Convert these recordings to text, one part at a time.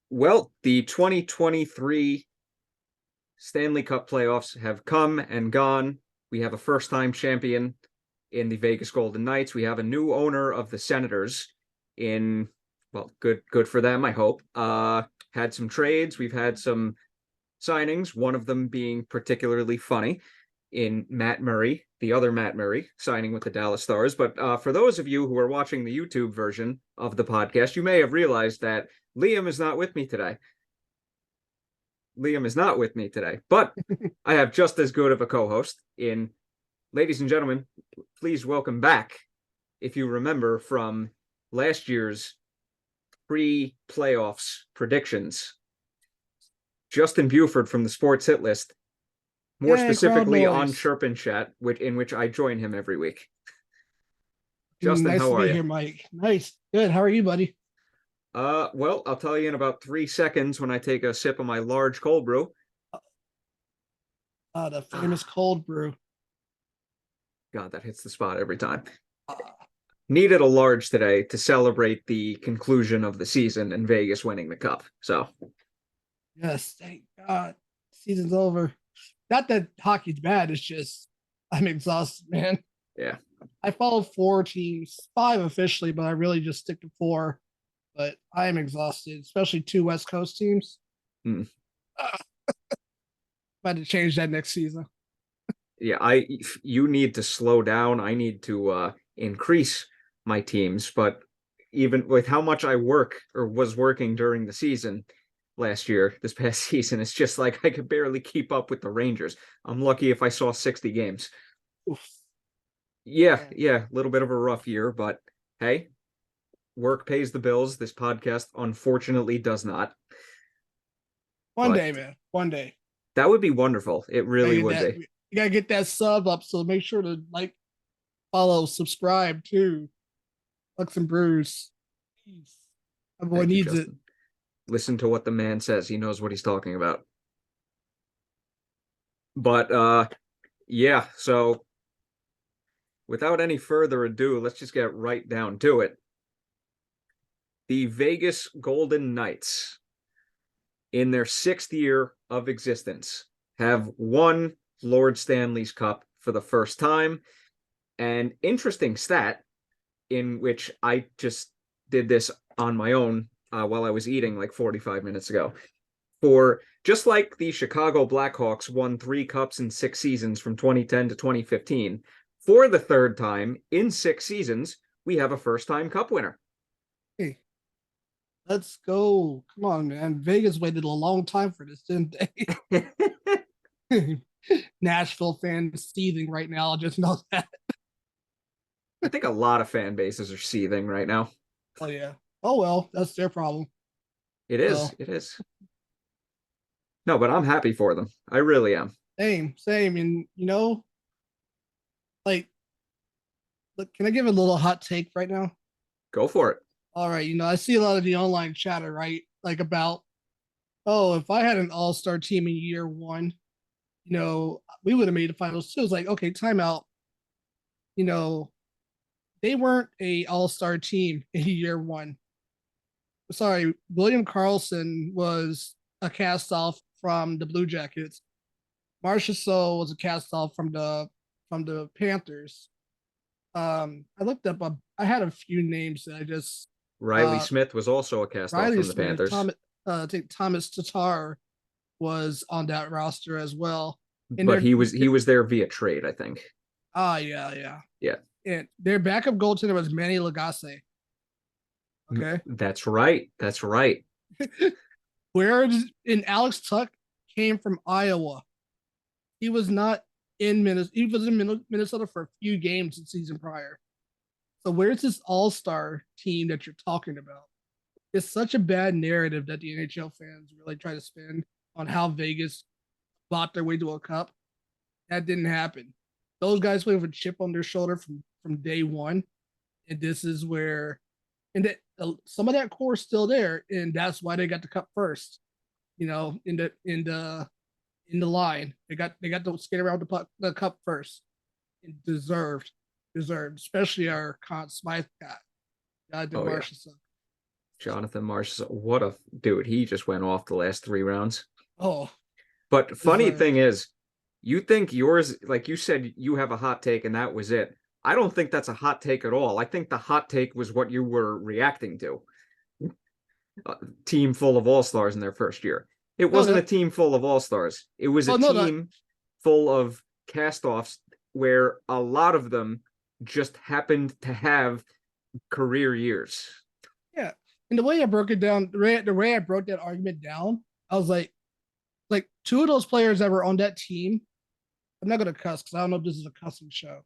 Well, the 2023 Stanley Cup playoffs have come and gone. We have a first-time champion in the Vegas Golden Knights. We have a new owner of the Senators in, well, good for them, I hope. Had some trades. We've had some signings, one of them being particularly funny in Matt Murray, the other Matt Murray, signing with the Dallas Stars. But for those of you who are watching the YouTube version of the podcast, you may have realized that Liam is not with me today. But I have just as good of a co-host in, ladies and gentlemen, please welcome back, if you remember from last year's pre-playoffs predictions, Justin Buford from the Sports Hit List, more specifically on Chirp and Chat, in which I join him every week. Justin, nice how are you? Nice to be here, Mike. Nice. Good. How are you, buddy? Well, I'll tell you in about 3 seconds when I take a sip of my large cold brew. The famous cold brew. God, that hits the spot every time. Needed a large today to celebrate the conclusion of the season and Vegas winning the cup. So, yes, thank God, season's over. Not that hockey's bad. It's just I'm exhausted, man. Yeah, I followed 4 teams, 5 officially, but I really just stick to 4. But I am exhausted, especially 2 West Coast teams. I had to change that next season. Yeah, you need to slow down. I need to increase my teams, but even with how much I work or was working during the season last year, this past season, it's just like I could barely keep up with the Rangers. I'm lucky if I saw 60 games. Oof. Yeah, a little bit of a rough year, but hey, work pays the bills. This podcast unfortunately does not. One day, man. One day. That would be wonderful. It really would be. You gotta get that sub up, so make sure to like, follow, subscribe to Pucks Brews. Everyone needs it. Listen to what the man says. He knows what he's talking about. But yeah, so without any further ado, let's just get right down to it. The Vegas Golden Knights, in their 6th year of existence, have won Lord Stanley's Cup for the first time. And interesting stat, in which I just did this on my own while I was eating like 45 minutes ago. For just like the Chicago Blackhawks won 3 cups in 6 seasons from 2010 to 2015, for the 3rd time in 6 seasons, we have a first-time cup winner. Hey, let's go. Come on, man. Vegas waited a long time for this, didn't they? Nashville fans seething right now. I'll just know that. I think a lot of fan bases are seething right now. Oh, yeah. Oh, well, that's their problem. It is. So. It is. No, but I'm happy for them. I really am. Same. And, like, look, can I give a little hot take right now? Go for it. All right. I see a lot of the online chatter, right? Like about, oh, if I had an all-star team in year 1, we would have made the finals too. It's like, okay, timeout. They weren't a all-star team in year 1. Sorry, William Karlsson was a cast-off from the Blue Jackets. Marchessault was a cast-off from the Panthers. I looked up. I had a few names that I just. Riley Smith was also a cast-off from the Panthers. I think Thomas Tatar was on that roster as well. But he was there via trade, I think. Yeah. And their backup goaltender was Manny Lagasse. Okay. That's right. And Alex Tuch came from Iowa. He was not in Minnesota. He was in Minnesota for a few games the season prior. So where's this all-star team that you're talking about? It's such a bad narrative that the NHL fans really try to spin on how Vegas bought their way to a cup. That didn't happen. Those guys play with a chip on their shoulder from day one, and this is where, some of that core is still there, and that's why they got the cup first. In the line, they got to skate around the cup first, and deserved, especially our Conn Smythe guy, Marchessault. Jonathan Marchessault, what a dude. He just went off the last 3 rounds. Oh, But funny deserved. thing is, you think yours, like you said, you have a hot take and that was it. I don't think that's a hot take at all. I think the hot take was what you were reacting to. A team full of all-stars in their first year. It No, wasn't a team full of all-stars. It was a oh no, no, team full of cast-offs where a lot of them just happened to have career years. yeah. And the way I broke it down, the way I broke that argument down, I was like two of those players that were on that team. I'm not gonna cuss because I don't know if this is a cussing show,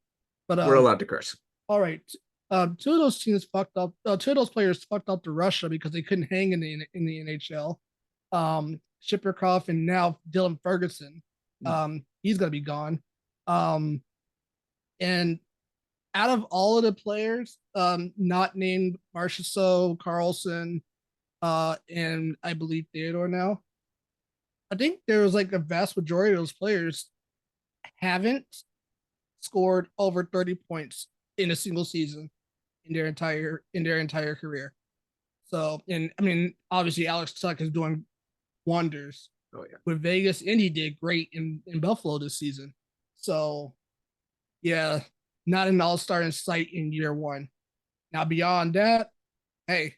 but We're allowed to curse. all right. Two of those teams fucked up. Two of those players fucked up to Russia because they couldn't hang in the NHL. Shipperkoff and now Dylan Ferguson. He's gonna be gone. And out of all of the players, not named Marchessault, Carlson, and I believe Theodore now, I think there was like a vast majority of those players haven't scored over 30 points in a single season in their entire career. So, and I mean, obviously Alex Tuck is doing wonders with Vegas, and he did great in Buffalo this season. So, yeah, not an all-star in sight in year one. Now beyond that, hey,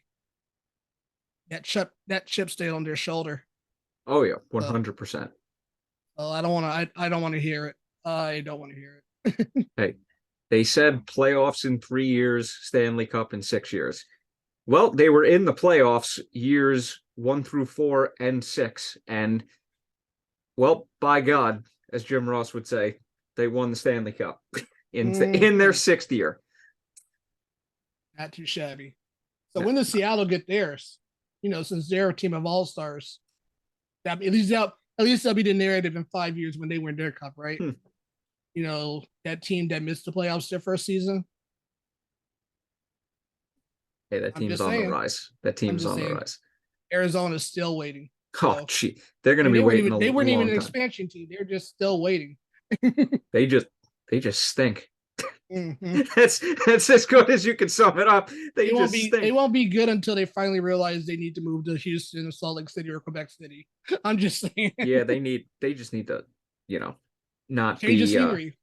that chip stayed on their shoulder. Oh yeah, 100%. So I don't want to hear it. I don't want to hear it. Hey, they said playoffs in 3 years, Stanley Cup in 6 years. Well, they were in the playoffs years 1 through 4 and 6. And, well, by God, as Jim Ross would say, they won the Stanley Cup in their 6th year. Not too shabby. So when does Seattle get theirs? Since they're a team of all-stars, at least that'll be the narrative in 5 years when they win their cup, right? That team that missed the playoffs their first season. Hey, that team's on the rise. That team's on the rise. Arizona's still waiting. Oh, gee, they're going to be waiting. They weren't even an expansion team. They're just still waiting. They just stink. Mm-hmm. That's as good as you can sum it up. They won't be good until they finally realize they need to move to Houston, Salt Lake City, or Quebec City. I'm just saying. Yeah, they just need to, not change the scenery.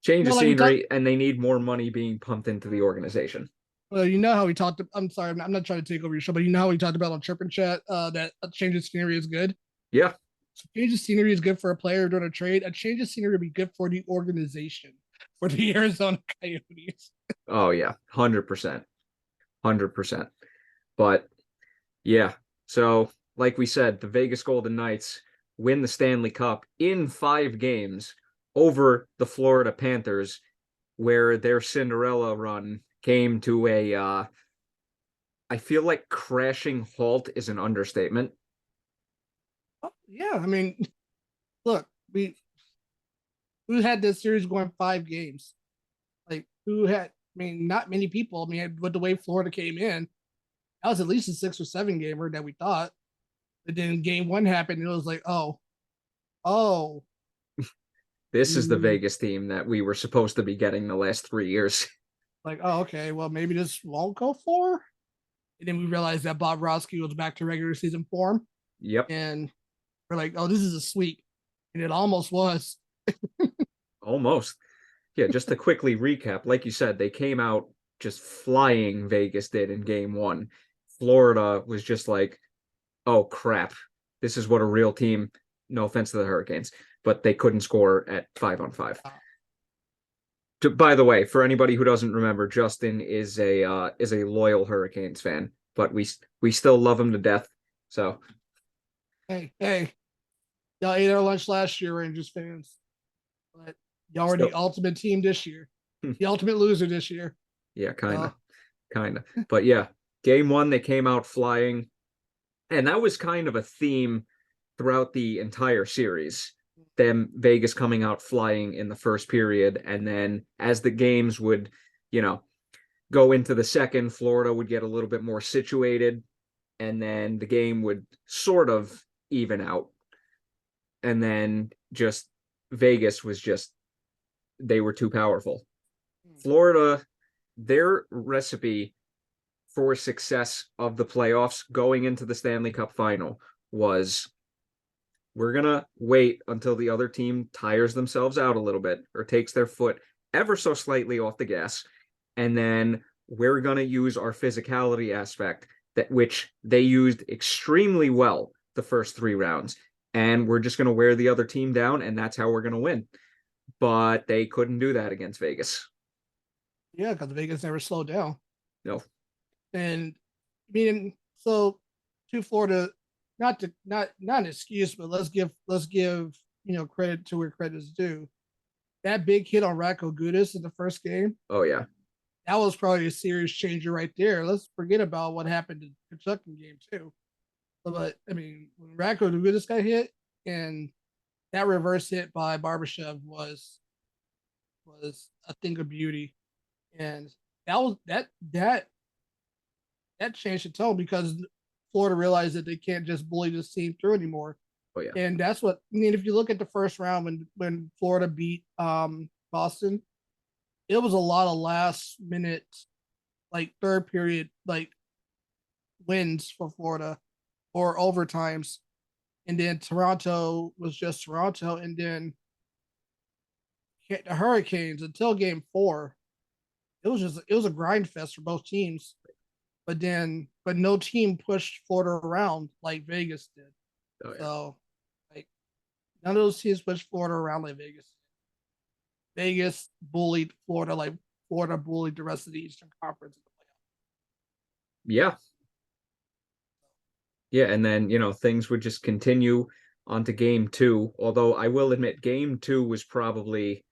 Change the scenery, and they need more money being pumped into the organization. Well, you know how we talked. I'm sorry, I'm not trying to take over your show, but you know how we talked about on Chirp and Chat that a change of scenery is good. Yeah, so change of scenery is good for a player during a trade. A change of scenery would be good for the organization, for the Arizona Coyotes. Oh yeah, 100%, 100%. But yeah, so like we said, the Vegas Golden Knights win the Stanley Cup in 5 games over the Florida Panthers, where their Cinderella run came to a I feel like crashing halt is an understatement. Yeah, I mean, look, we had this series going 5 games. Like, not many people. I mean, with the way Florida came in, that was at least a 6 or 7 gamer that we thought. But then game 1 happened, and it was like, oh, this is the Vegas team that we were supposed to be getting the last 3 years. Like, oh, okay, well, maybe this won't go for. And then we realized that Bob Roski was back to regular season form. Yep. And we're like, oh, this is a sweep. And it almost was. Almost. Yeah, just to quickly recap, like you said, they came out just flying, Vegas did in game 1. Florida was just like, oh, crap. This is what a real team, no offense to the Hurricanes, but they couldn't score at 5-on-5. By the way, for anybody who doesn't remember, Justin is a loyal Hurricanes fan, but we still love him to death. So, hey, y'all ate our lunch last year, Rangers fans, but y'all are the ultimate team this year, the ultimate loser this year. Yeah, kind of. But yeah, game 1 they came out flying, and that was kind of a theme throughout the entire series. Them Vegas coming out flying in the first period, and then as the games would, go into the second, Florida would get a little bit more situated, and then the game would sort of even out. And then just Vegas was they were too powerful. Florida, their recipe for success of the playoffs going into the Stanley Cup Final was we're going to wait until the other team tires themselves out a little bit or takes their foot ever so slightly off the gas. And then we're going to use our physicality aspect, that which they used extremely well the first 3 rounds. And we're just going to wear the other team down, and that's how we're going to win. But they couldn't do that against Vegas. Yeah, because Vegas never slowed down. No. And I mean, so to Florida, not an excuse, but let's give credit to where credit is due. That big hit on Radko Gudas in the first game. Oh yeah, that was probably a serious changer right there. Let's forget about what happened in Kentucky game 2. But I mean, when Radko Gudas got hit, and that reverse hit by Barbashev was a thing of beauty, and that changed the tone because Florida realized that they can't just bully this team through anymore. oh yeah, And that's what I mean. If you look at the first round when Florida beat Boston, it was a lot of last minute, like third period, like wins for Florida or overtimes. And then Toronto was just Toronto. And then the Hurricanes until game 4, it was a grind fest for both teams. But no team pushed Florida around like Vegas did. Oh, yeah. So like none of those teams pushed Florida around like Vegas. Vegas bullied Florida like Florida bullied the rest of the Eastern Conference. Yeah. Yeah, and then, things would just continue onto game 2. Although I will admit game 2 was probably,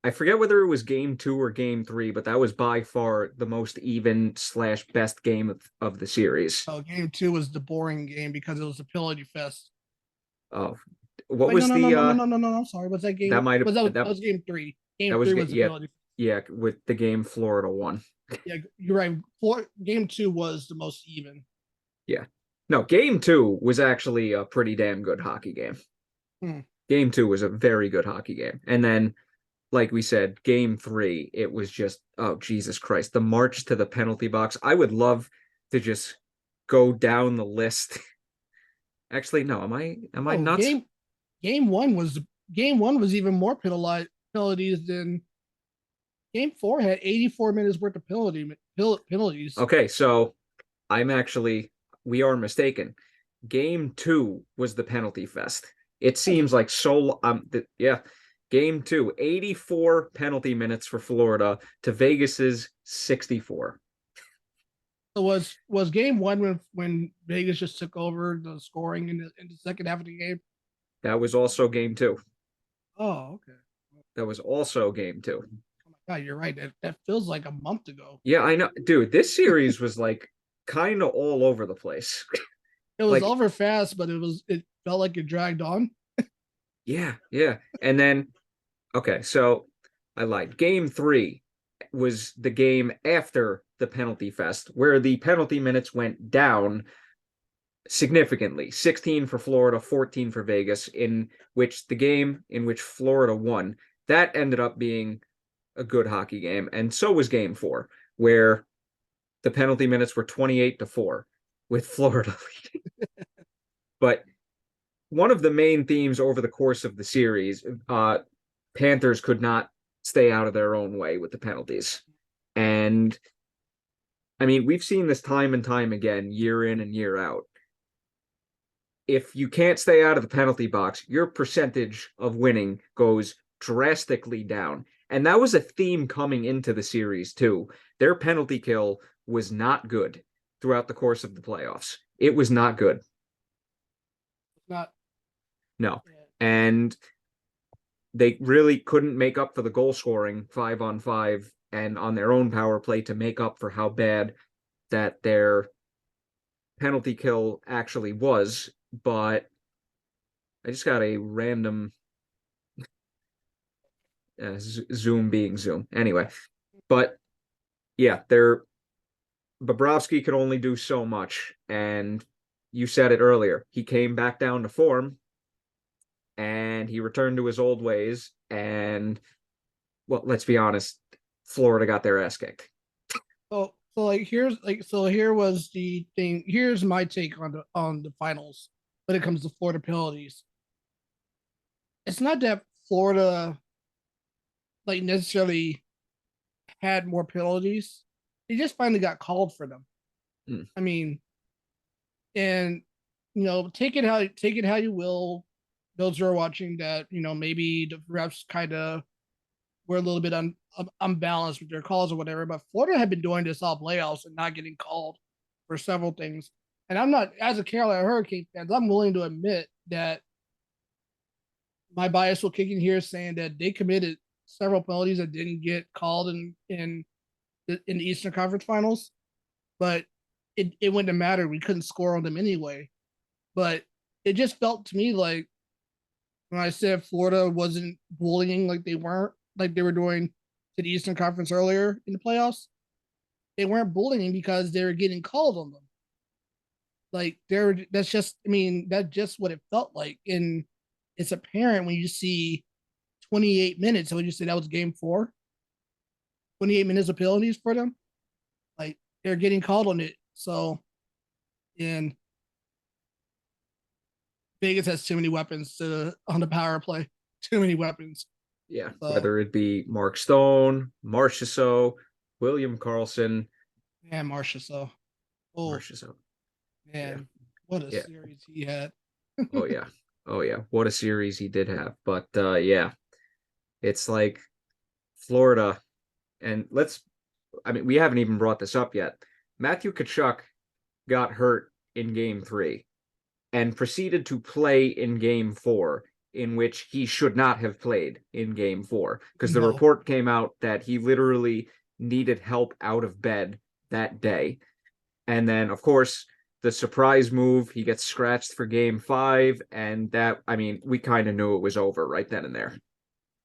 I forget whether it was game 2 or game 3, but that was by far the most even / best game of the series. Oh, game 2 was the boring game because it was a penalty fest. Oh, what was no, I'm sorry. Was that game? That might have that was game 3. Game 3 was the penalty. Yeah, with the game Florida won. Yeah, you're right. Game 2 was the most even. Yeah. No, game 2 was actually a pretty damn good hockey game. Game 2 was a very good hockey game. And then, like we said, game 3, it was just, oh, Jesus Christ. The march to the penalty box. I would love to just go down the list. Actually, no, am I nuts? Game 1 was even more penalties than game 4 had 84 minutes worth of penalties. Okay, so we are mistaken. Game 2 was the penalty fest. It seems like game 2, 84 penalty minutes for Florida to Vegas's 64. So was game 1 when Vegas just took over the scoring in the second half of the game? That was also game 2. Oh, okay. That was also game 2. Oh my God, you're right. That feels like a month ago. Yeah, I know. Dude, this series was like kind of all over the place. It was over fast, but it felt like it dragged on. Yeah. And then, okay, so I lied. Game 3 was the game after the penalty fest, where the penalty minutes went down significantly. 16 for Florida, 14 for Vegas, in which Florida won. That ended up being a good hockey game. And so was game 4, where the penalty minutes were 28-4 with Florida leading. But one of the main themes over the course of the series, Panthers could not stay out of their own way with the penalties. And I mean, we've seen this time and time again, year in and year out. If you can't stay out of the penalty box, your percentage of winning goes drastically down. And that was a theme coming into the series, too. Their penalty kill was not good throughout the course of the playoffs. It was not good. Not. No. And they really couldn't make up for the goal scoring 5-on-5 and on their own power play to make up for how bad that their penalty kill actually was. But I just got a random Zoom being Zoom. Anyway, but yeah, Bobrovsky could only do so much. And you said it earlier. He came back down to form and he returned to his old ways. And, well, let's be honest, Florida got their ass kicked. Oh, So like here was the thing. Here's my take on the finals when it comes to Florida penalties. It's not that Florida like necessarily had more penalties. They just finally got called for them. Mm. I mean, and take it how you will. Those who are watching that, maybe the refs kind of were a little bit unbalanced with their calls or whatever. But Florida had been doing this all playoffs and not getting called for several things. And I'm not, as a Carolina Hurricane fan, I'm willing to admit that my bias will kick in here, saying that they committed several penalties that didn't get called in the Eastern Conference Finals, but it wouldn't have mattered. We couldn't score on them anyway. But it just felt to me like when I said Florida wasn't bullying like they were doing to the Eastern Conference earlier in the playoffs, they weren't bullying because they were getting called on them. Like that's just what it felt like. And it's apparent when you see 28 minutes. So would you say that was game four? 28 minutes of penalties for them. Like they're getting called on it. So, and Vegas has too many weapons on the power play. Too many weapons. Yeah, So, whether it be Mark Stone, Marchessault, William Karlsson, man, Marchessault. Oh Marchessault. Yeah, man, what a yeah. series he had. Oh yeah. Oh yeah. What a series he did have. But yeah, it's like Florida, and we haven't even brought this up yet. Matthew Tkachuk got hurt in game 3 and proceeded to play in game 4, in which he should not have played in game 4, because the No, report came out that he literally needed help out of bed that day. And then, of course, the surprise move, he gets scratched for game 5. And we kind of knew it was over right then and there.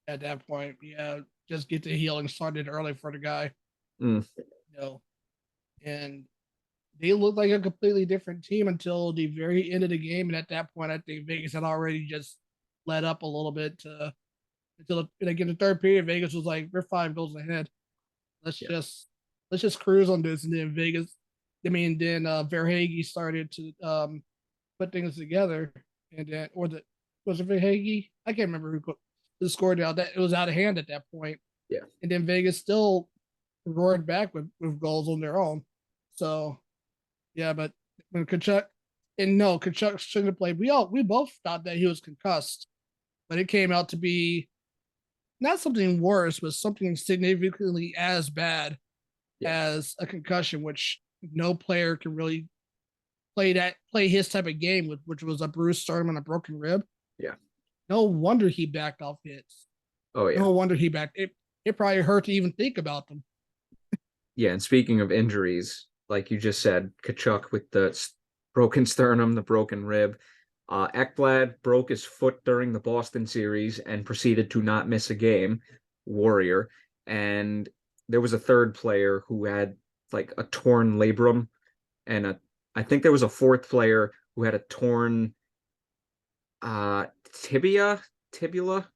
at that point, yeah, just get the healing started early for the guy. Mm. And they looked like a completely different team until the very end of the game. And at that point, I think Vegas had already just let up a little bit until like in the third period, Vegas was like, "We're 5 goals ahead. Let's Yeah. just cruise on this." And then Verhage started to put things together, and then was it Verhage? I can't remember who scored out. That it was out of hand at that point. Yeah. And then Vegas still roared back with goals on their own. So yeah, but when Kachuk shouldn't have played. We both thought that he was concussed, but it came out to be not something worse, but something significantly as bad as a concussion, which no player can really play his type of game with, which was a bruised sternum and a broken rib. Yeah. No wonder he backed off hits. Oh yeah. No wonder he backed it. It probably hurt to even think about them. Yeah, and speaking of injuries, like you just said, Tkachuk with the broken sternum, the broken rib. Ekblad broke his foot during the Boston series and proceeded to not miss a game. Warrior. And there was a third player who had like a torn labrum, and I think there was a fourth player who had a torn tibia, tibula,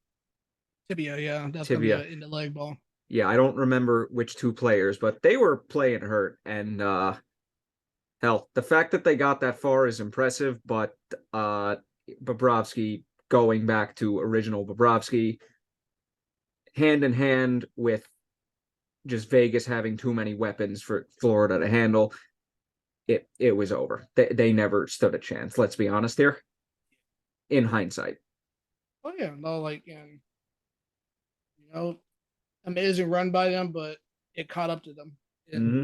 Tibia, yeah, that's gonna be tibia. in the leg ball. Yeah, I don't remember which two players, but they were playing hurt. And hell, the fact that they got that far is impressive, but Bobrovsky, going back to original Bobrovsky, hand in hand with just Vegas having too many weapons for Florida to handle, it was over. They never stood a chance, let's be honest here, in hindsight. Oh yeah, no, like and you know, amazing run by them, but it caught up to them. And Mm-hmm.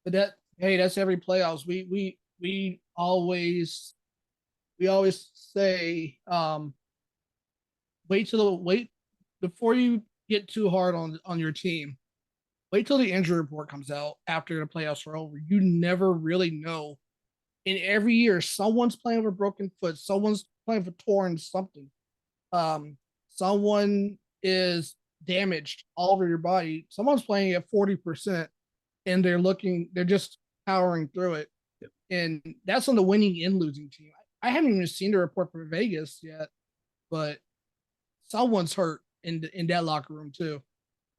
but that's every playoffs. We always say wait before you get too hard on your team. Wait till the injury report comes out after the playoffs are over. You never really know. In every year, someone's playing with a broken foot, someone's playing for torn something. Someone is damaged all over your body. Someone's playing at 40%, and they're just powering through it. Yep. And that's on the winning and losing team. I haven't even seen the report for Vegas yet, but someone's hurt in that locker room too.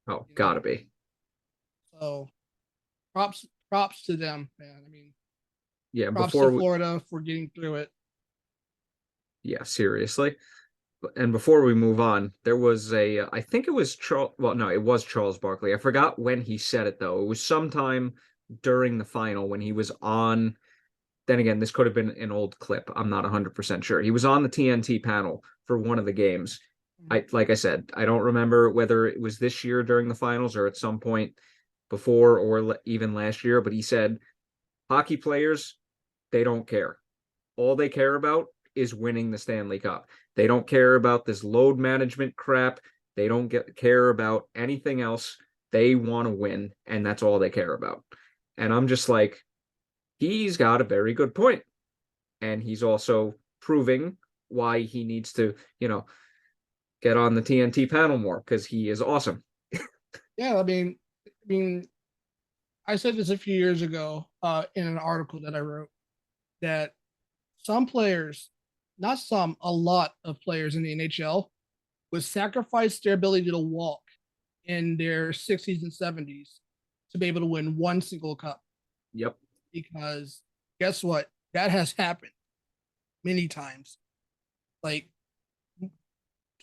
Oh, gotta be. So props to them, man. I mean, Yeah, props to Florida for getting through it. Yeah, seriously. And before we move on, there was I think it was Charles, well, no, it was Charles Barkley. I forgot when he said it though. It was sometime during the final when he was on, then again, this could have been an old clip. I'm not 100% sure. He was on the TNT panel for one of the games. Like I said, I don't remember whether it was this year during the finals or at some point before or even last year, but he said hockey players, they don't care. All they care about is winning the Stanley Cup. They don't care about this load management crap. They don't care about anything else. They want to win, and that's all they care about. And I'm just like, he's got a very good point. And he's also proving why he needs to, get on the TNT panel more because he is awesome. Yeah, I mean, I said this a few years ago in an article that I wrote that some players, not some, a lot of players in the NHL would sacrifice their ability to walk in their 60s and 70s to be able to win one single cup. Yep. Because guess what? That has happened many times. Like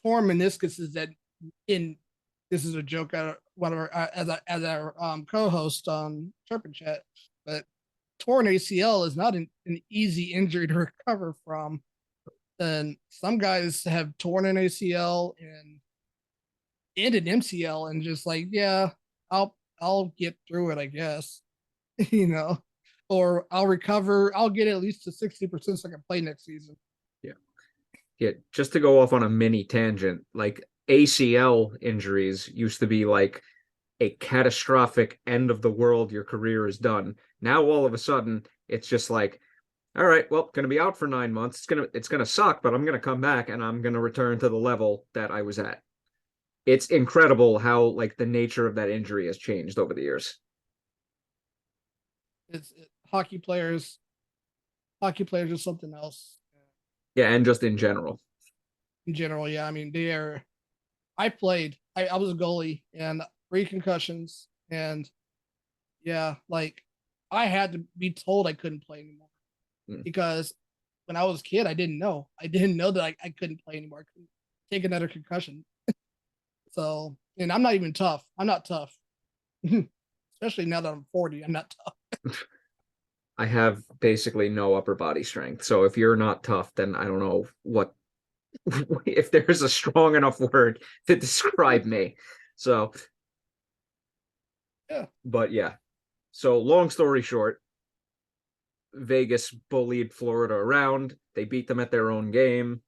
torn meniscuses that in this is a joke out of whatever as our co-host on Chirpin Chat, but torn ACL is not an easy injury to recover from. And some guys have torn an ACL and an MCL and just like, yeah, I'll get through it, I guess. Or I'll recover, I'll get at least to 60% so I can play next season. Yeah, just to go off on a mini tangent, like ACL injuries used to be like a catastrophic end of the world, your career is done. Now all of a sudden it's just like, all right, well, gonna be out for 9 months. It's gonna suck, but I'm gonna come back and I'm gonna return to the level that I was at. It's incredible how like the nature of that injury has changed over the years. It's hockey players. Hockey players are something else. Yeah, and just in general. In general, yeah. I mean, they are. I played. I was a goalie and 3 concussions, and yeah, like I had to be told I couldn't play anymore because when I was a kid, I didn't know. I didn't know that I couldn't play anymore. I couldn't take another concussion. So, and I'm not even tough. I'm not tough, especially now that I'm 40. I'm not tough. I have basically no upper body strength. So if you're not tough, then I don't know what if there's a strong enough word to describe me. So Yeah. But yeah. So long story short, Vegas bullied Florida around. They beat them at their own game.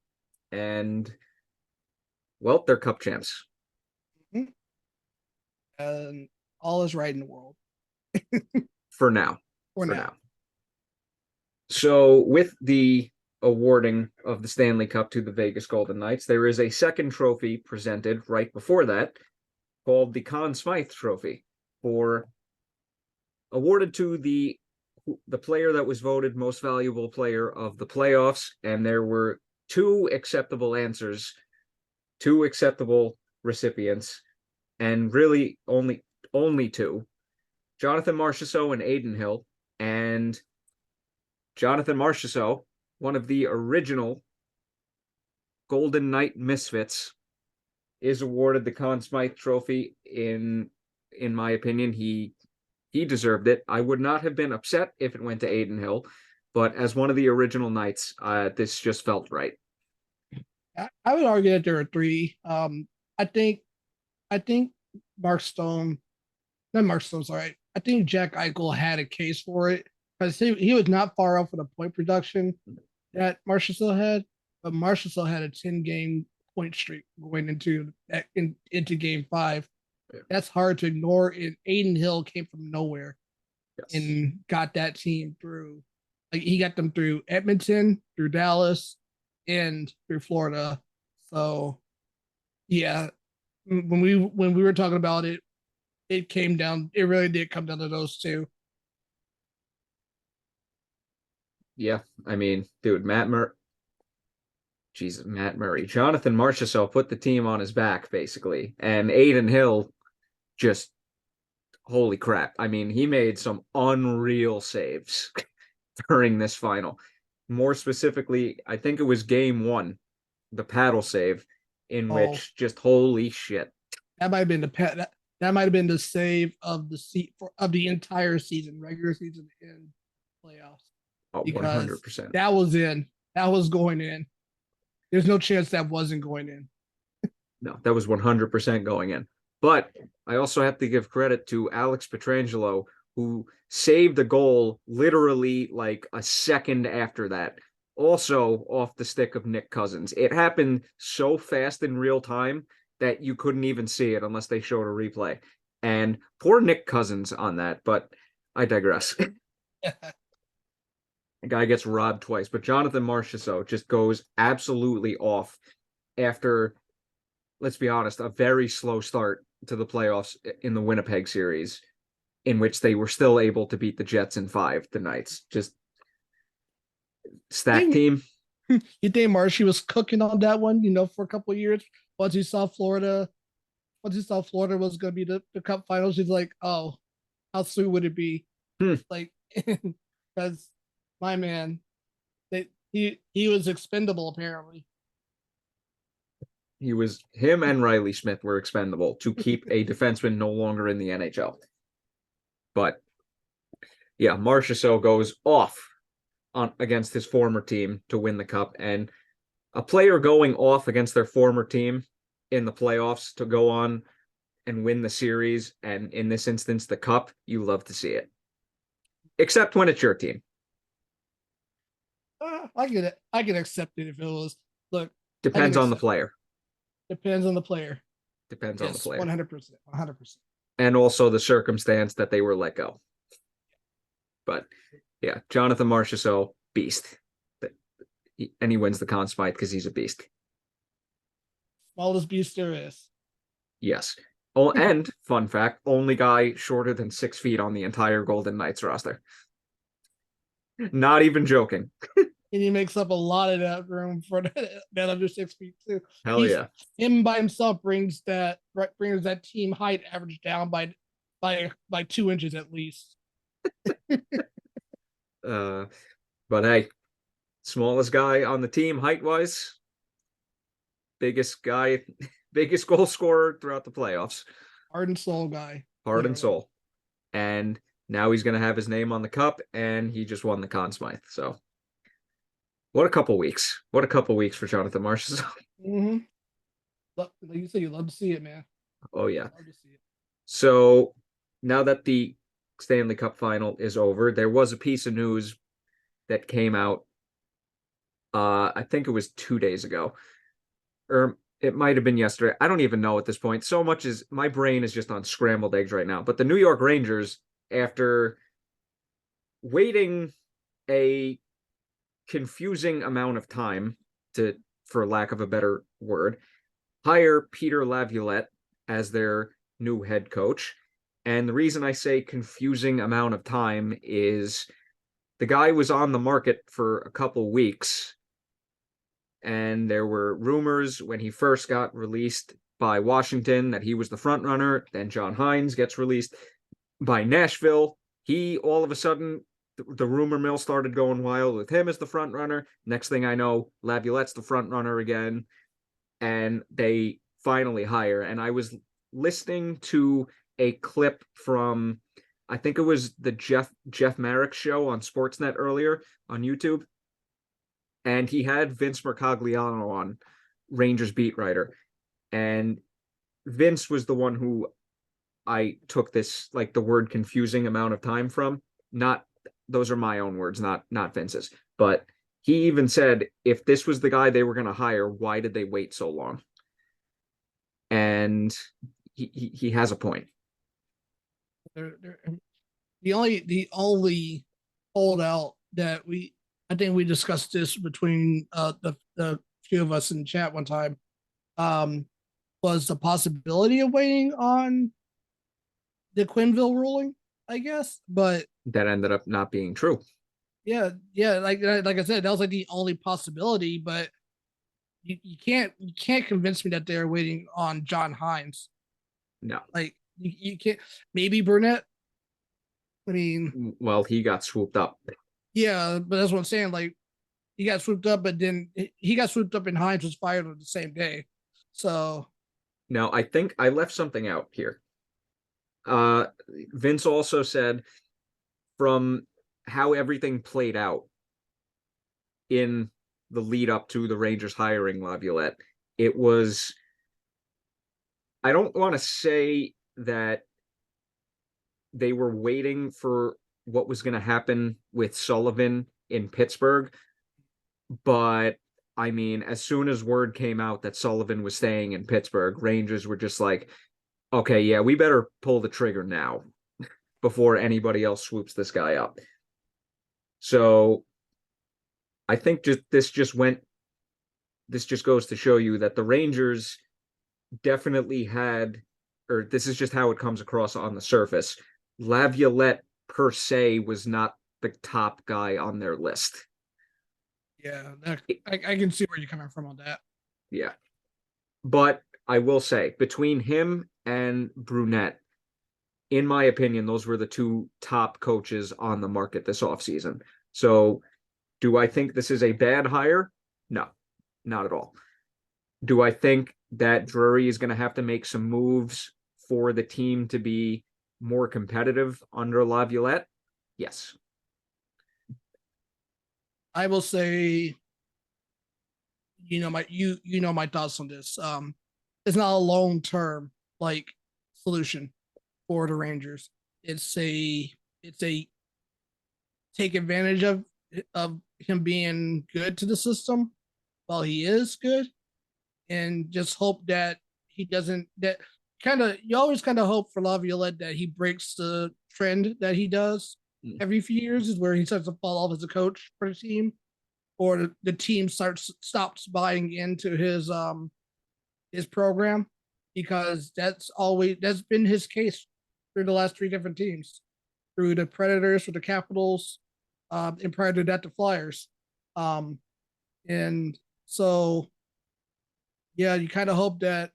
And well, they're cup champs. Mm-hmm. And all is right in the world. For now. For now. So with the awarding of the Stanley Cup to the Vegas Golden Knights, there is a second trophy presented right before that called the Conn Smythe Trophy, for awarded to the player that was voted most valuable player of the playoffs, and there were two acceptable answers, two acceptable recipients, and really only two: Jonathan Marchessault and Adin Hill. And Jonathan Marchessault, one of the original Golden Knight misfits, is awarded the Conn Smythe Trophy. In my opinion, he deserved it. I would not have been upset if it went to Adin Hill, but as one of the original Knights, this just felt right. I would argue that there are three. I think Mark Stone, not Mark Stone, sorry. I think Jack Eichel had a case for it because he was not far off with the point production that Marchessault had, but Marchessault had a 10-game point streak going into game 5. Yeah. That's hard to ignore. And Adin Hill came from nowhere and got that team through. Like he got them through Edmonton, through Dallas, and through Florida. So yeah, when we were talking about it, it came down. It really did come down to those two. Yeah, I mean, dude, Matt Murray, Jonathan Marchessault put the team on his back basically, and Adin Hill just holy crap. I mean, he made some unreal saves during this final. More specifically, I think it was game one, the paddle save, in Oh, which just holy shit. that might have been that might have been the save of the of the entire season, regular season and playoffs, Oh, because 100%. that was in. That was going in. There's no chance that wasn't going in. No, that was 100% going in. But I also have to give credit to Alex Pietrangelo, who saved a goal literally like a second after that, also off the stick of Nick Cousins. It happened so fast in real time that you couldn't even see it unless they showed a replay. And poor Nick Cousins on that, but I digress. The guy gets robbed twice, but Jonathan Marchessault just goes absolutely off after, let's be honest, a very slow start to the playoffs in the Winnipeg series, in which they were still able to beat the Jets in 5 tonights. Just stacked team. You think Marshy was cooking on that one, for a couple of years? Once he saw Florida, was going to be the Cup Finals, he's like, oh, how sweet would it be? Like, because my man, he was expendable apparently. Him and Riley Smith were expendable to keep a defenseman no longer in the NHL. But yeah, Marchessault goes off against his former team to win the cup, and a player going off against their former team in the playoffs to go on and win the series, and in this instance the cup, you love to see it. Except when it's your team. I can accept it if it was. Look, depends on the player. Depends on the player. Depends on the player. 100%. And also the circumstance that they were let go. But yeah, Jonathan Marchessault, beast. And he wins the Conn Smythe because he's a beast. Smallest beast there is. Yes. Oh, and fun fact, only guy shorter than 6 feet on the entire Golden Knights roster. Not even joking. And he makes up a lot of that room for that under 6 feet too. Hell yeah. Him by himself brings that team height average down by 2 inches at least. But hey, smallest guy on the team height wise, biggest goal scorer throughout the playoffs. Heart and soul guy. Heart and soul. And now he's going to have his name on the cup, and he just won the Conn Smythe. So what a couple weeks. What a couple weeks for Jonathan Marchessault. Mm-hmm. Like you said, you love to see it, man. Oh, yeah. So now that the Stanley Cup Final is over, there was a piece of news that came out, I think it was 2 days ago. Or it might have been yesterday. I don't even know at this point. So much as my brain is just on scrambled eggs right now. But the New York Rangers, after waiting a confusing amount of time to, for lack of a better word, hire Peter Laviolette as their new head coach. And the reason I say confusing amount of time is the guy was on the market for a couple weeks, and there were rumors when he first got released by Washington that he was the front runner. Then John Hines gets released by Nashville. He all of a sudden, the rumor mill started going wild with him as the front runner. Next thing I know, Laviolette's the front runner again, and they finally hire. And I was listening to a clip from, I think it was the Jeff Marek show on Sportsnet earlier on YouTube, and he had Vince Mercogliano on, Rangers beat writer, and Vince was the one who I took this, like, the word confusing amount of time from. Not, those are my own words, not Vince's. But he even said, if this was the guy they were going to hire, why did they wait so long? And he has a point. The only holdout that I think we discussed this between the few of us in chat one time, was the possibility of waiting on the Quenneville ruling, I guess, but that ended up not being true. Yeah, like I said, that was like the only possibility, but you can't convince me that they're waiting on John Hines. No, like You can't. Maybe Burnett. I mean, Well, he got swooped up. yeah, but that's what I'm saying. Like he got swooped up, but then he got swooped up, and Hines was fired on the same day. So Now, I think I left something out here. Vince also said from how everything played out in the lead up to the Rangers hiring Laviolette, it was, I don't want to say that they were waiting for what was going to happen with Sullivan in Pittsburgh, but I mean, as soon as word came out that Sullivan was staying in Pittsburgh, Rangers were just like, okay, yeah, we better pull the trigger now before anybody else swoops this guy up. So I think this just goes to show you that the Rangers definitely had, or this is just how it comes across on the surface. Laviolette per se was not the top guy on their list. yeah, I can see where you're coming from on that. Yeah. But I will say, between him and Brunette, in my opinion, those were the two top coaches on the market this offseason. So do I think this is a bad hire? No, not at all. Do I think that Drury is going to have to make some moves for the team to be more competitive under Laviolette? Yes. I will say, you know my thoughts on this. It's not a long term like solution for the Rangers. It's a take advantage of him being good to the system while he is good, and just hope that he doesn't that kind of you always kind of hope for Laviolette that he breaks the trend that he does every few years, is where he starts to fall off as a coach for the team, or the team stops buying into his program, because that's been his case through the last three different teams, through the Predators, through the Capitals, and prior to that the Flyers. And so yeah, you kind of hope that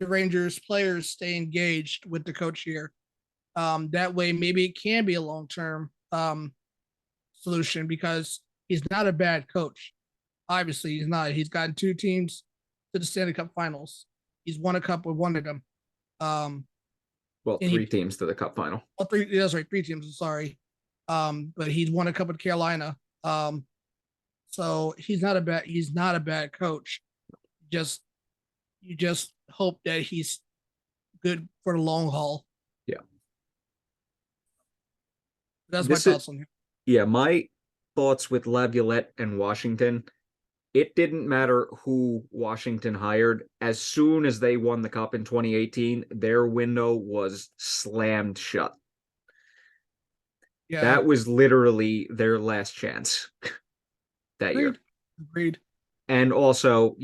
the Rangers players stay engaged with the coach here. That way, maybe it can be a long term solution, because he's not a bad coach. Obviously, he's not. He's gotten two teams to the Stanley Cup Finals. He's won a cup with one of them. Well, And three teams to the Cup final. three. That's right, three teams. I'm sorry. But he's won a cup with Carolina. So he's not a bad coach. Just you just hope that he's good for the long haul. Yeah. That's my thoughts on him. Yeah, my thoughts with Laviolette and Washington, it didn't matter who Washington hired. As soon as they won the cup in 2018, their window was slammed shut. Yeah. That was literally their last chance that Agreed. year. Agreed. And also,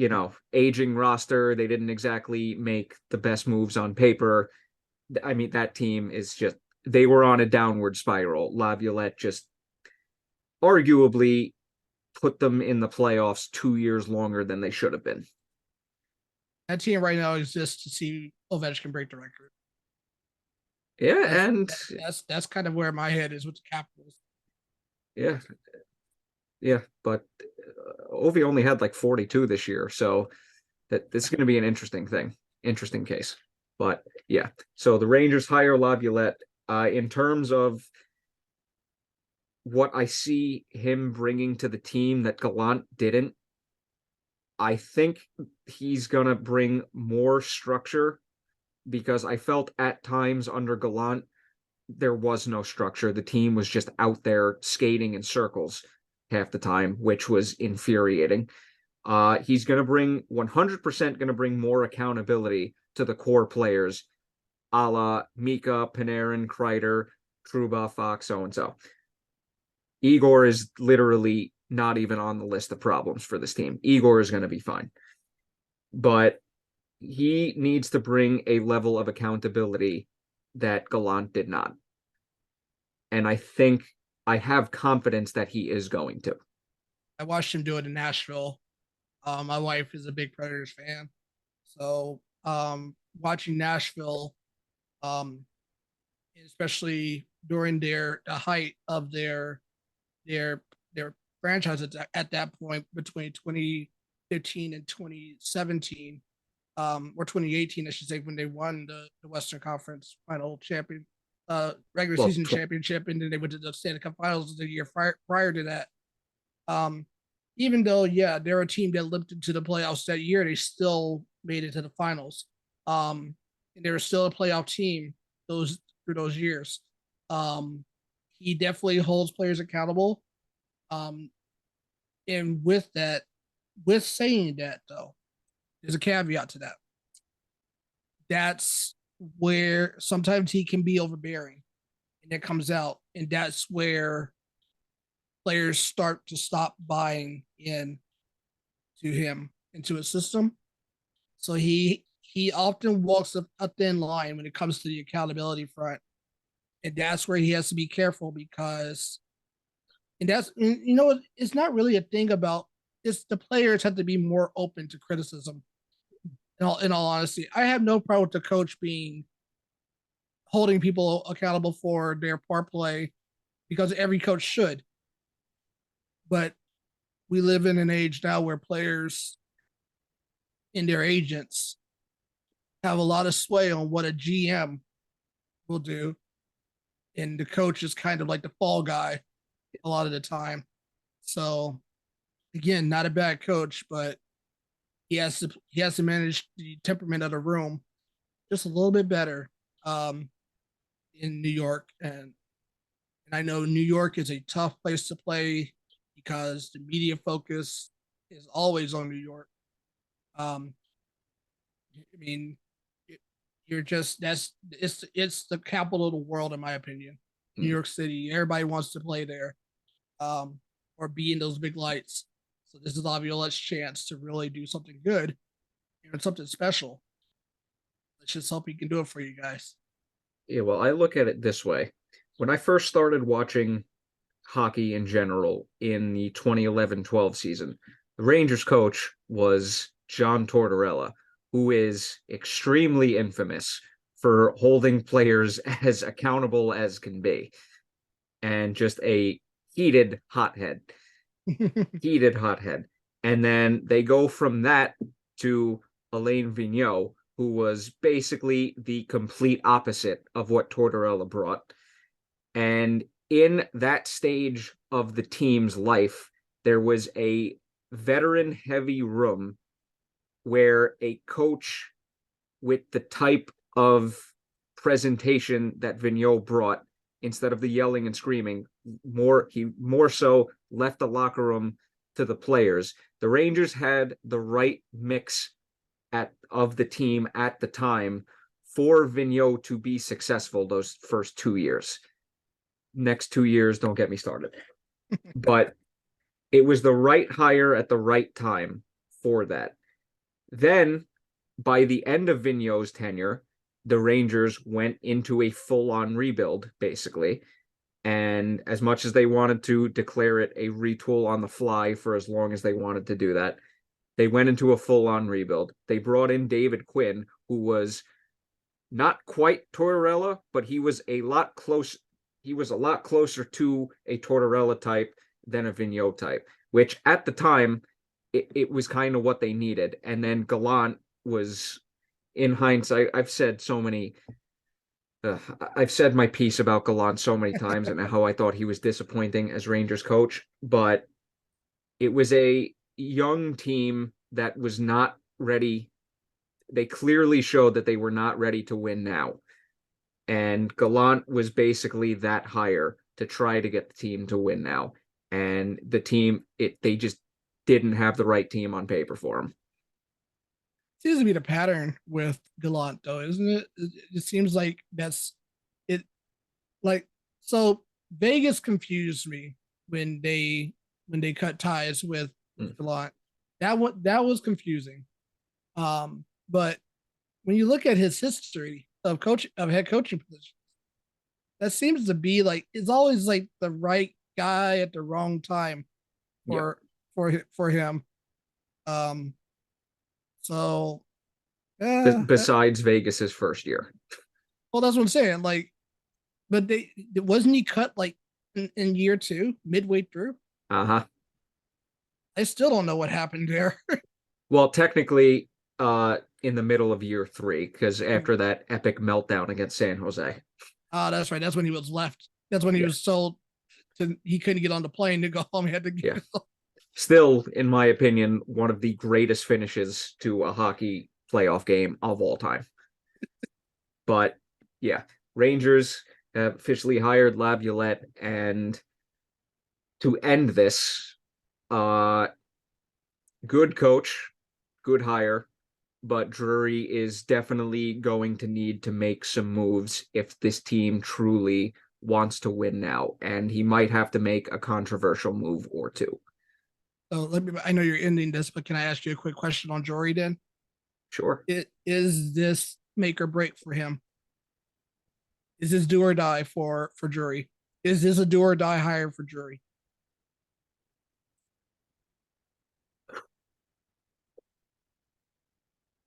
aging roster, they didn't exactly make the best moves on paper. I mean, that team is just, they were on a downward spiral. Laviolette just arguably put them in the playoffs 2 years longer than they should have been. That team right now exists to see Ovechkin break the record. Yeah, that's kind of where my head is with the Capitals. Yeah, but Ovi only had like 42 this year, so that this is going to be an interesting case. But yeah, so the Rangers hire Laviolette. In terms of what I see him bringing to the team that Gallant didn't, I think he's going to bring more structure, because I felt at times under Gallant, there was no structure. The team was just out there skating in circles half the time, which was infuriating. He's going to bring 100% going to bring more accountability to the core players, a la Mika, Panarin, Kreider, Trouba, Fox, so-and-so. Igor is literally not even on the list of problems for this team. Igor is going to be fine. But he needs to bring a level of accountability that Gallant did not. And I have confidence that he is going to. I watched him do it in Nashville. My wife is a big Predators fan. So watching Nashville, um, especially during the height of their their franchise at that point between 2015 and 2017, or 2018, I should say, when they won the Western Conference Final champion, regular Well, season championship, and then they went to the Stanley Cup Finals the year prior to that. Um, Even though, yeah, they're a team that limped into the playoffs that year, they still made it to the finals. And they were still a playoff team through those years. Um, he definitely holds players accountable. Um, and with saying that though, there's a caveat to that. That's where sometimes he can be overbearing, and it comes out, and that's where players start to stop buying in to him, into his system. So he often walks a thin line when it comes to the accountability front, and that's where he has to be careful because, and that's, you know, it's not really a thing about, it's the players have to be more open to criticism. In all honesty, I have no problem with the coach being holding people accountable for their poor play because every coach should. But we live in an age now where players and their agents have a lot of sway on what a GM will do. And the coach is kind of like the fall guy a lot of the time. So again, not a bad coach, but he has to manage the temperament of the room just a little bit better, um, in New York. And I know New York is a tough place to play because the media focus is always on New York. Um, I mean, you're just, it's the capital of the world in my opinion. New York City, everybody wants to play there, or be in those big lights. So this is Laviolette's chance to really do something good and something special. Let's just hope he can do it for you guys. Yeah, well, I look at it this way. When I first started watching hockey in general in the 2011-12 season, the Rangers coach was John Tortorella, who is extremely infamous for holding players as accountable as can be, and just a heated hothead. Heated hothead. And then they go from that to Alain Vigneault, who was basically the complete opposite of what Tortorella brought. And in that stage of the team's life, there was a veteran heavy room where a coach with the type of presentation that Vigneault brought, instead of the yelling and screaming, he more so left the locker room to the players. The Rangers had the right mix of the team at the time for Vigneault to be successful those first 2 years. Next 2 years, don't get me started. But it was the right hire at the right time for that. Then, by the end of Vigneault's tenure, the Rangers went into a full-on rebuild, basically. And as much as they wanted to declare it a retool on the fly for as long as they wanted to do that, they went into a full-on rebuild. They brought in David Quinn, who was not quite Tortorella, but he was a lot closer to a Tortorella type than a Vigneault type, which at the time, it was kind of what they needed. And then Gallant was, in hindsight, I've said my piece about Gallant so many times and how I thought he was disappointing as Rangers coach, but it was a young team that was not ready. They clearly showed that they were not ready to win now. And Gallant was basically that hire to try to get the team to win now. And the team, they just didn't have the right team on paper for him. Seems to be the pattern with Gallant, though, isn't it? It seems like that's it. Like, so Vegas confused me when they cut ties with Gallant. That was confusing. But when you look at his history of head coaching positions, that seems to be like it's always like the right guy at the wrong time for him. Um, so Uh, besides Vegas's first year. well, that's what I'm saying. Like, but they wasn't he cut like in year two, midway through? Uh-huh. I still don't know what happened there. Well, technically, in the middle of year three, because after that epic meltdown against San Jose. That's right. That's when he was left. That's when he Yeah. was sold to. He couldn't get on the plane to go home. He had to Yeah. get. Still, in my opinion, one of the greatest finishes to a hockey playoff game of all time. But yeah, Rangers have officially hired Laviolette, and to end this, good coach, good hire, but Drury is definitely going to need to make some moves if this team truly wants to win now, and he might have to make a controversial move or two. So let me. I know you're ending this, but can I ask you a quick question on Jory? Then, Sure. is this make or break for him? Is this do or die for Jury? Is this a do or die hire for Jury?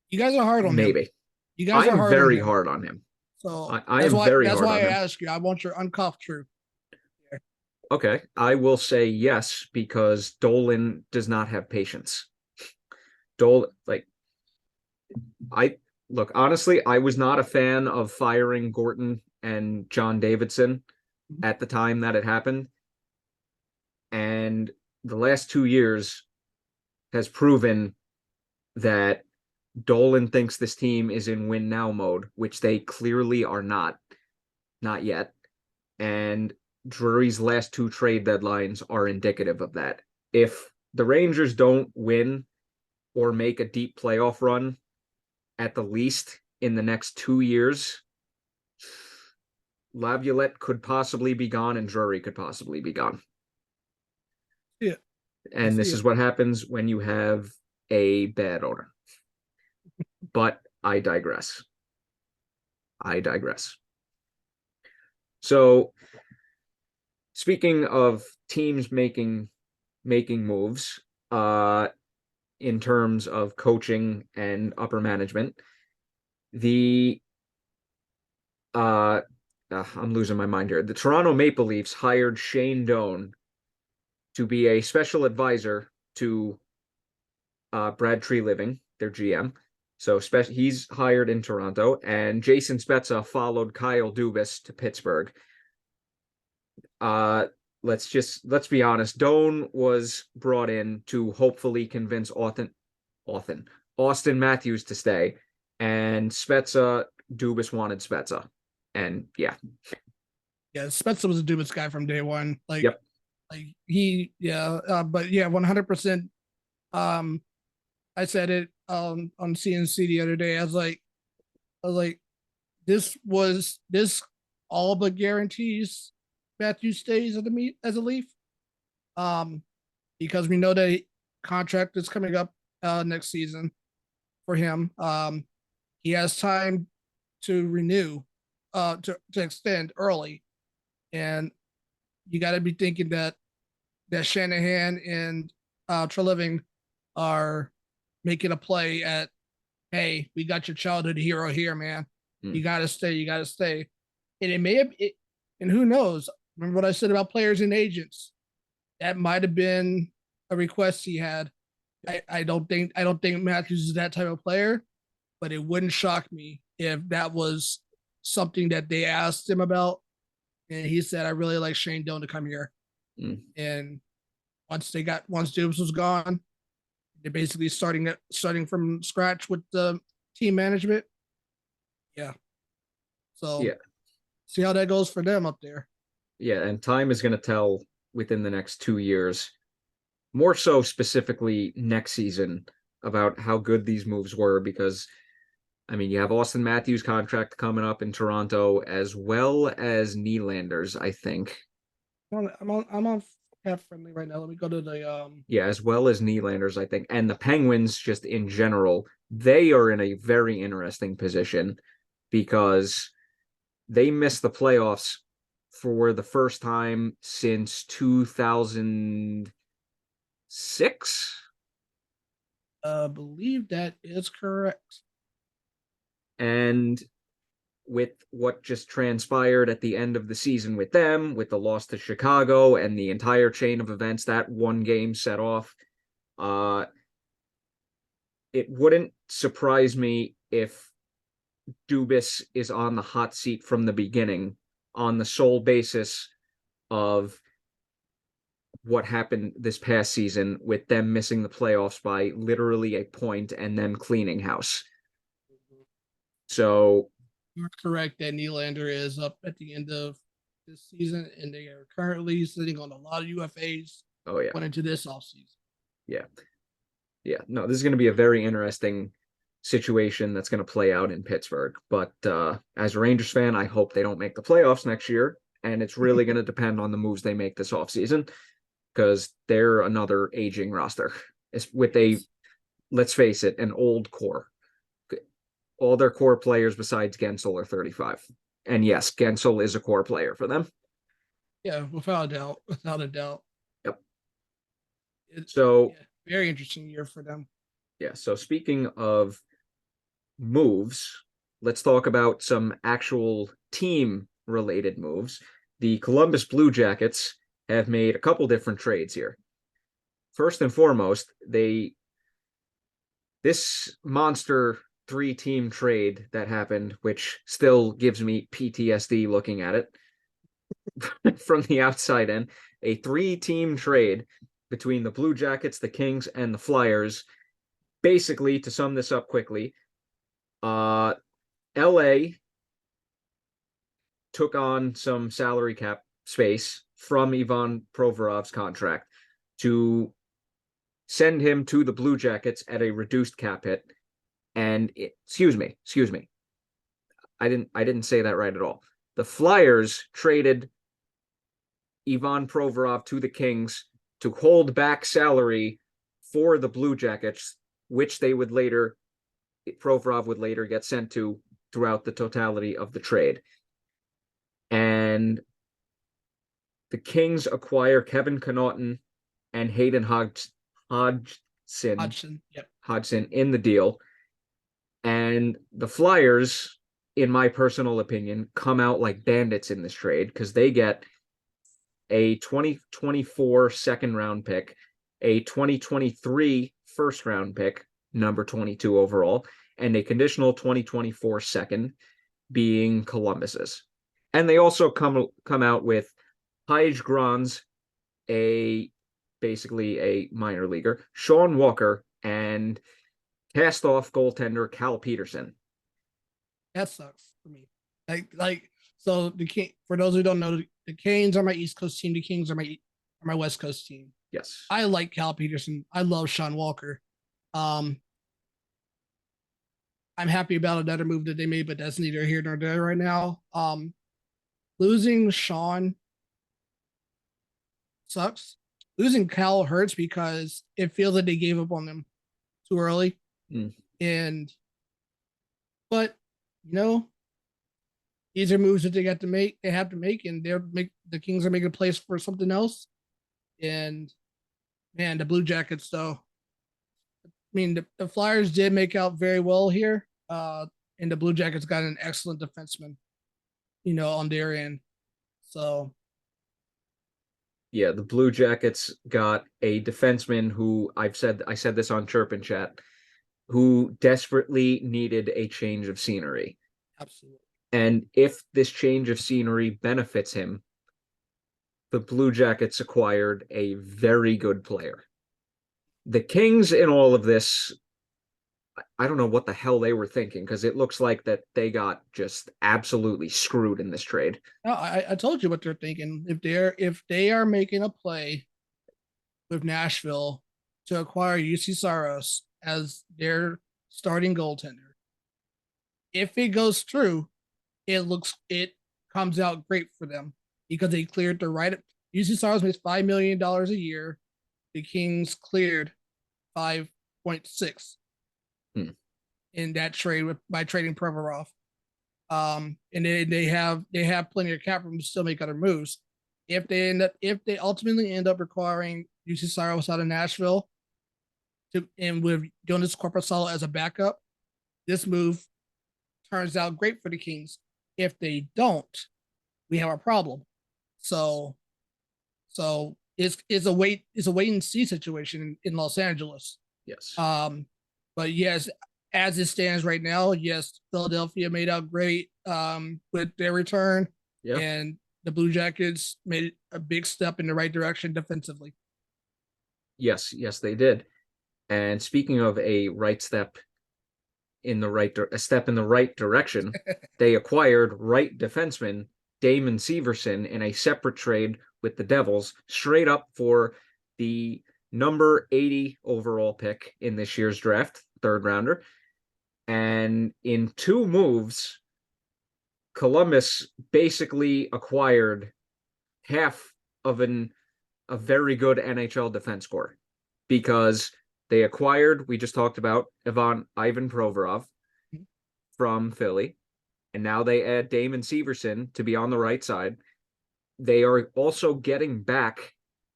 You guys are hard on him. Maybe. You guys I are am hard on very him. hard on him. So I am very that's hard why on I him. ask you. I want your uncuffed truth. Okay, I will say yes because Dolan does not have patience. Dolan, like, I look, honestly, I was not a fan of firing Gorton and John Davidson at the time that it happened. And the last 2 years has proven that Dolan thinks this team is in win now mode, which they clearly are not yet. And Drury's last two trade deadlines are indicative of that. If the Rangers don't win or make a deep playoff run at the least in the next 2 years, Laviolette could possibly be gone and Drury could possibly be gone. Yeah, I And see this is it. what happens when you have a bad owner. But I digress. I digress. So, speaking of teams making moves, in terms of coaching and upper management, the I'm losing my mind here. The Toronto Maple Leafs hired Shane Doan to be a special advisor to Brad Treliving, their GM. So he's hired in Toronto, and Jason Spezza followed Kyle Dubas to Pittsburgh. Let's be honest. Doan was brought in to hopefully convince Austin Matthews to stay, and Dubas wanted Spezza, and yeah, Yeah, Spencer was a Dubas guy from day one. yep, But yeah, 100%. Um, I said it on CNC the other day. I was like, this all but guarantees Matthew stays at the meet as a Leaf. Um, because we know that contract is coming up next season for him. He has time to renew, to extend early, and you got to be thinking that Shanahan and Treliving are making a play at, hey, we got your childhood hero here, man. mm. You got to stay. You got to stay. And it may have, and who knows? Remember what I said about players and agents? That might have been a request he had. I don't think Matthews is that type of player, but it wouldn't shock me if that was something that they asked him about, and he said, "I really like Shane Doan to come here." Mm. And once Dubas was gone, they're basically starting from scratch with the team management. Yeah. So Yeah, see how that goes for them up there. yeah, and time is going to tell within the next 2 years, more so specifically next season, about how good these moves were because I mean, you have Austin Matthews' contract coming up in Toronto, as well as Nylander's, I think. I'm on Cap Friendly right now. Let me go to the Yeah, as well as Nylander's, I think. And the Penguins, just in general, they are in a very interesting position because they missed the playoffs for the first time since 2006. believe that is correct. And with what just transpired at the end of the season with them, with the loss to Chicago and the entire chain of events that one game set off, it wouldn't surprise me if Dubas is on the hot seat from the beginning on the sole basis of what happened this past season with them missing the playoffs by literally a point and them cleaning house. So You're correct that Nylander is up at the end of this season, and they are currently sitting on a lot of UFAs going into this offseason. Yeah. Yeah. No, this is going to be a very interesting situation that's going to play out in Pittsburgh. But as a Rangers fan, I hope they don't make the playoffs next year. And it's really going to depend on the moves they make this offseason, because they're another aging roster. It's with let's face it, an old core. All their core players besides Gensel are 35. And yes, Gensel is a core player for them. Yeah, without a doubt. Without a doubt. Yep. So very interesting year for them. Yeah. So speaking of moves, let's talk about some actual team related moves. The Columbus Blue Jackets have made a couple different trades here. First and foremost, this monster 3-team trade that happened, which still gives me PTSD looking at it from the outside in, a 3-team trade between the Blue Jackets, the Kings, and the Flyers. Basically, to sum this up quickly, LA took on some salary cap space from Ivan Provorov's contract to send him to the Blue Jackets at a reduced cap hit. And excuse me. I didn't say that right at all. The Flyers traded Ivan Provorov to the Kings to hold back salary for the Blue Jackets, which Provorov would later get sent to throughout the totality of the trade. And the Kings acquire Kevin Connaughton and Hayden Hodgson in the deal. And the Flyers, in my personal opinion, come out like bandits in this trade because they get a 2024 second round pick, a 2023 first round pick, number 22 overall, and a conditional 2024 second, being Columbus's. And they also come out with Paige Grans, basically a minor leaguer, Sean Walker, and cast-off goaltender Cal Peterson. That sucks for me. So the King. For those who don't know, the Canes are my East Coast team. The Kings are my West Coast team. Yes, I like Cal Peterson. I love Sean Walker. I'm happy about another move that they made, but that's neither here nor there right now. Losing Sean sucks. Losing Cal hurts because it feels like they gave up on them too early. But these are moves that they have to make, and the Kings are making a place for something else. And man, the Blue Jackets, though, I mean, the Flyers did make out very well here. And the Blue Jackets got an excellent defenseman, on their end. So yeah, the Blue Jackets got a defenseman who I said this on Chirp and Chat, who desperately needed a change of scenery. Absolutely. And if this change of scenery benefits him, the Blue Jackets acquired a very good player. The Kings in all of this, I don't know what the hell they were thinking, because it looks like that they got just absolutely screwed in this trade. No, I told you what they're thinking. If they are making a play with Nashville to acquire UC Saros as their starting goaltender, if it goes through, it comes out great for them because they cleared the right. UC Saros makes $5 million a year. The Kings cleared 5.6 in that trade by trading Provorov. And they have plenty of cap room to still make other moves. If they ultimately end up requiring UC Saros out of Nashville and with Jonas Corposalo as a backup, this move turns out great for the Kings. If they don't, we have a problem. So it's a wait and see situation in Los Angeles. Yes. But yes, as it stands right now, yes, Philadelphia made out great with their return, Yeah. and the Blue Jackets made a big step in the right direction defensively. Yes, they did. And speaking of a right step in the a step in the right direction, they acquired right defenseman Damon Severson in a separate trade with the Devils, straight up for the number 80 overall pick in this year's draft, third rounder. And in two moves, Columbus basically acquired half of a very good NHL defense core, because they acquired, we just talked about, Ivan Provorov from Philly, and now they add Damon Severson to be on the right side. They are also getting back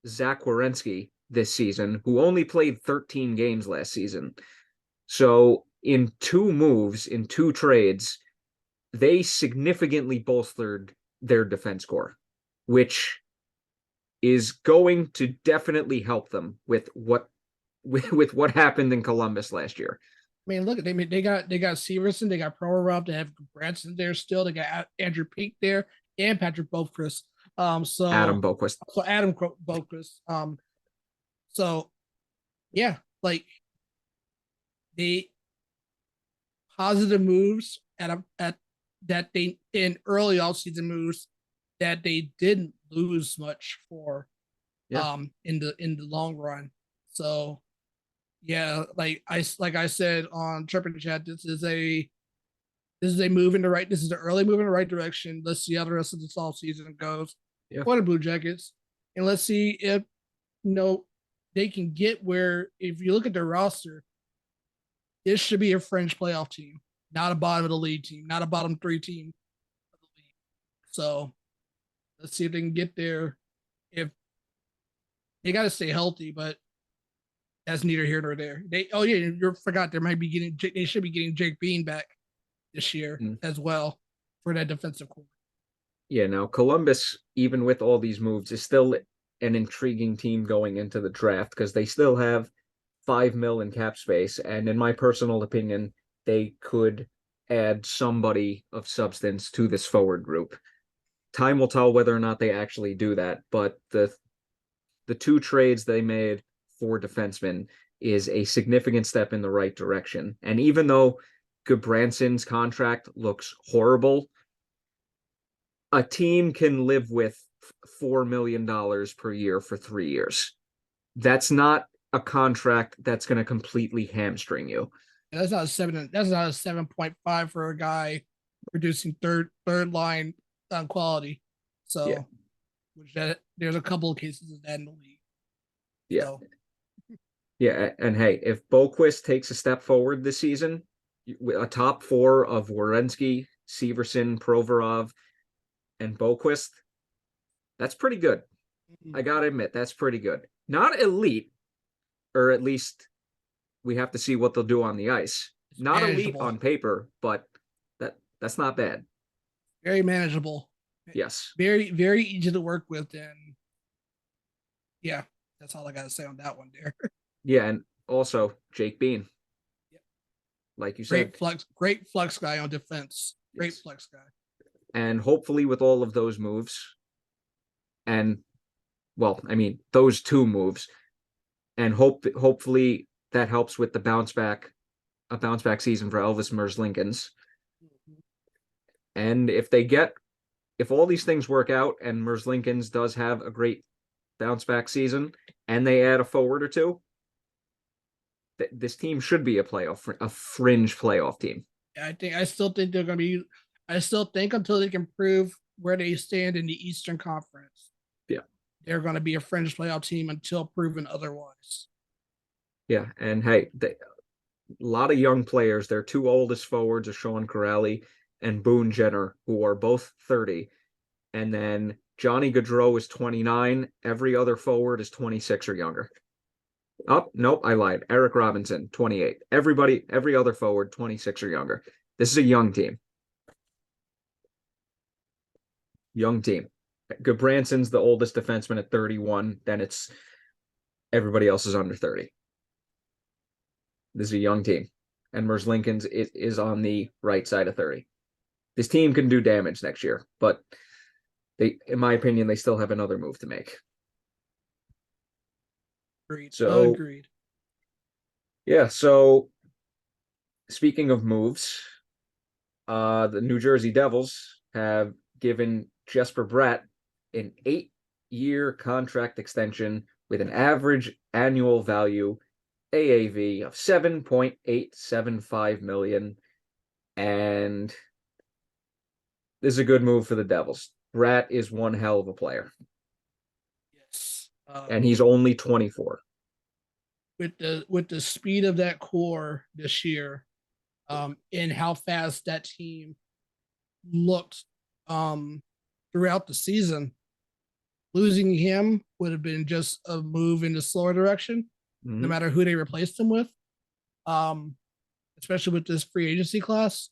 Zach Werenski this season, who only played 13 games last season. So in two moves, in two trades, they significantly bolstered their defense core, which is going to definitely help them with what happened in Columbus last year. I mean, look, they got Severson, they got Provorov, they have Branson there still, they got Andrew Peak there, and Patrick Boquist. Adam Boquist. So Adam Boquist. So yeah, like the positive moves at that they in early offseason moves that they didn't lose much for in the long run. So yeah, like I said on Tripping Chat, this is a move in the right. This is an early move in the right direction. Let's see how the rest of this off season goes for the Blue Jackets, and let's see if they can get where. If you look at their roster, this should be a fringe playoff team, not a bottom of the league team, not a bottom 3 team of the league. So let's see if they can get there. If they got to stay healthy, but that's neither here nor there. You forgot they should be getting Jake Bean back this year as well for that defensive core. Yeah, now Columbus, even with all these moves, is still an intriguing team going into the draft, because they still have $5 million in cap space, and in my personal opinion, they could add somebody of substance to this forward group. Time will tell whether or not they actually do that, but the two trades they made for defensemen is a significant step in the right direction. And even though Goodbranson's contract looks horrible, a team can live with $4 million per year for 3 years. That's not a contract that's going to completely hamstring you. That's not a 7.5 for a guy producing third line quality. So, there's a couple of cases of that in the league. Yeah. So. Yeah, and hey, if Boquist takes a step forward this season, a top 4 of Werenski, Severson, Provorov, and Boquist, that's pretty good. I gotta admit, that's pretty good. Not elite, or at least we have to see what they'll do on the ice. Not elite on paper, but that's not bad. Very manageable. Yes. Very, very easy to work with, and yeah, that's all I gotta say on that one there. Yeah, and also Jake Bean. Yep. Like you said. Great flex guy on defense. Great flex guy. And hopefully with all of those moves, and well, I mean, those two moves, and hopefully that helps with a bounce back season for Elvis Merzlikins. And if all these things work out and Merzlikins does have a great bounce back season, and they add a forward or two, this team should be a fringe playoff team. I still think they're going to be. I still think until they can prove where they stand in the Eastern Conference, they're going to be a fringe playoff team until proven otherwise. Yeah, and hey, a lot of young players. Their 2 oldest forwards are Sean Corrali and Boone Jenner, who are both 30, and then Johnny Gaudreau is 29. Every other forward is 26 or younger. Oh, nope, I lied. Eric Robinson, 28. Every other forward, 26 or younger. This is a young team. Young team. Goodbranson's the oldest defenseman at 31. Then it's everybody else is under 30. This is a young team. And Merzlikins is on the right side of 30. This team can do damage next year, but they, in my opinion, they still have another move to make. Agreed. So, agreed. Yeah, so speaking of moves, the New Jersey Devils have given Jesper Bratt an 8-year contract extension with an average annual value AAV of $7.875 million. And this is a good move for the Devils. Bratt is one hell of a player. Yes. And he's only 24. With the speed of that core this year, and how fast that team looked throughout the season, losing him would have been just a move in the slower direction, no matter who they replaced him with. Especially with this free agency class.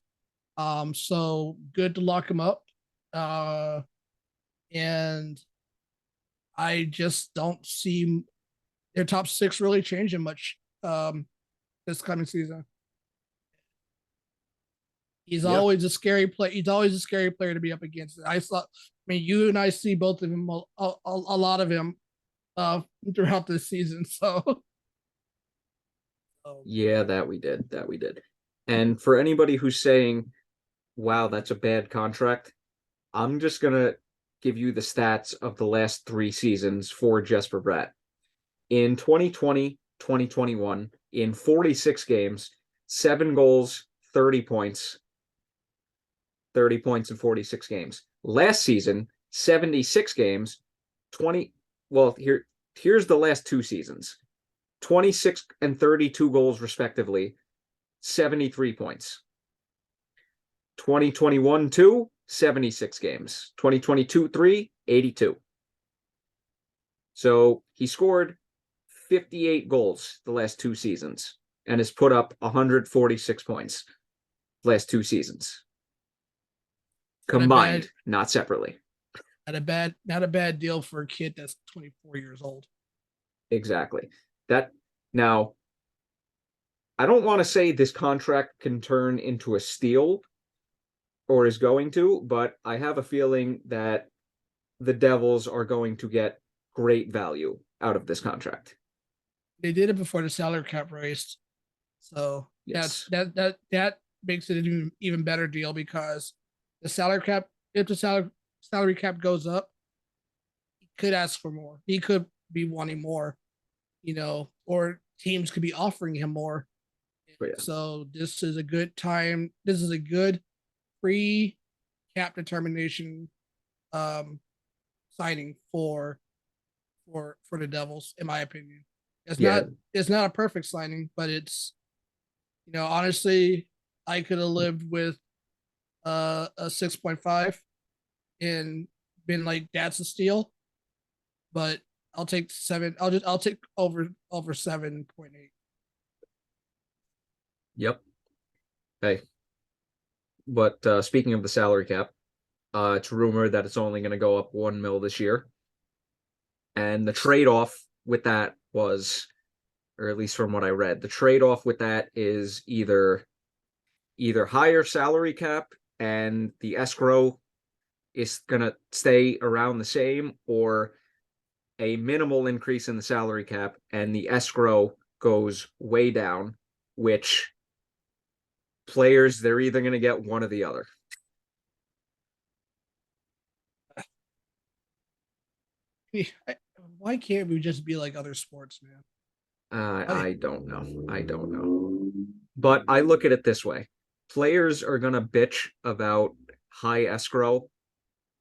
So good to lock him up. And I just don't see their top six really changing much this coming season. He's always a scary play. He's always a scary player to be up against. I mean, you and I see both of him a lot of him throughout this season. So yeah, that we did. And for anybody who's saying, "Wow, that's a bad contract," I'm just gonna give you the stats of the last 3 seasons for Jesper Bratt. In 2020, 2021, in 46 games, 7 goals, 30 points. 30 points in 46 games. Last season, 76 games, 20. Well, here's the last 2 seasons. 26 and 32 goals respectively, 73 points. 2021-2, 76 games. 2022-3, 82. So he scored 58 goals the last 2 seasons and has put up 146 points last 2 seasons. Combined, not separately. Not a bad deal for a kid that's 24 years old. Exactly. Now, I don't want to say this contract can turn into a steal or is going to, but I have a feeling that the Devils are going to get great value out of this contract. They did it before the salary cap raised. So yes. that makes it an even better deal, because the salary cap, if the salary cap goes up, he could ask for more. He could be wanting more, or teams could be offering him more. Yeah. So this is a good time. This is a good free cap determination signing for the Devils, in my opinion. It's not a perfect signing, but it's, honestly, I could have lived with a 6.5 and been like, that's a steal, but I'll take 7. I'll take over 7.8. Yep. Hey, but speaking of the salary cap, it's rumored that it's only going to go up 1 mil this year, and the trade-off with that was, or at least from what I read, the trade-off with that is either higher salary cap and the escrow is going to stay around the same, or a minimal increase in the salary cap and the escrow goes way down, which players, they're either going to get one or the other. Why can't we just be like other sports, man? I don't know. But I look at it this way. Players are going to bitch about high escrow.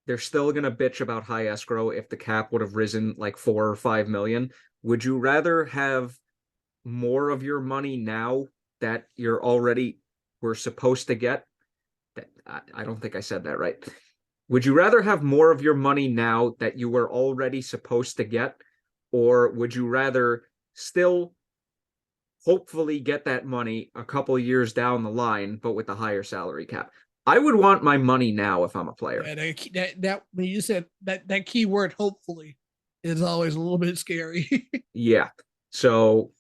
They're still going to bitch about high escrow if the cap would have risen like 4 or 5 million. Would you rather have more of your money now that were supposed to get? I don't think I said that right. Would you rather have more of your money now that you were already supposed to get, or would you rather still hopefully get that money a couple years down the line, but with a higher salary cap. I would want my money now if I'm a player. Yeah, that when you said that key word, hopefully, is always a little bit scary. Yeah. So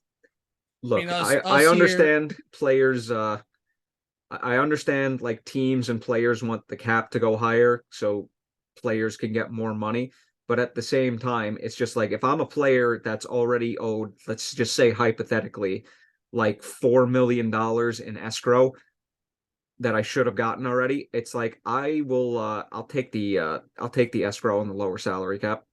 look, I understand here... players. I understand like teams and players want the cap to go higher so players can get more money. But at the same time, it's just like if I'm a player that's already owed, let's just say hypothetically, like $4 million in escrow that I should have gotten already, it's like I'll take the escrow on the lower salary cap.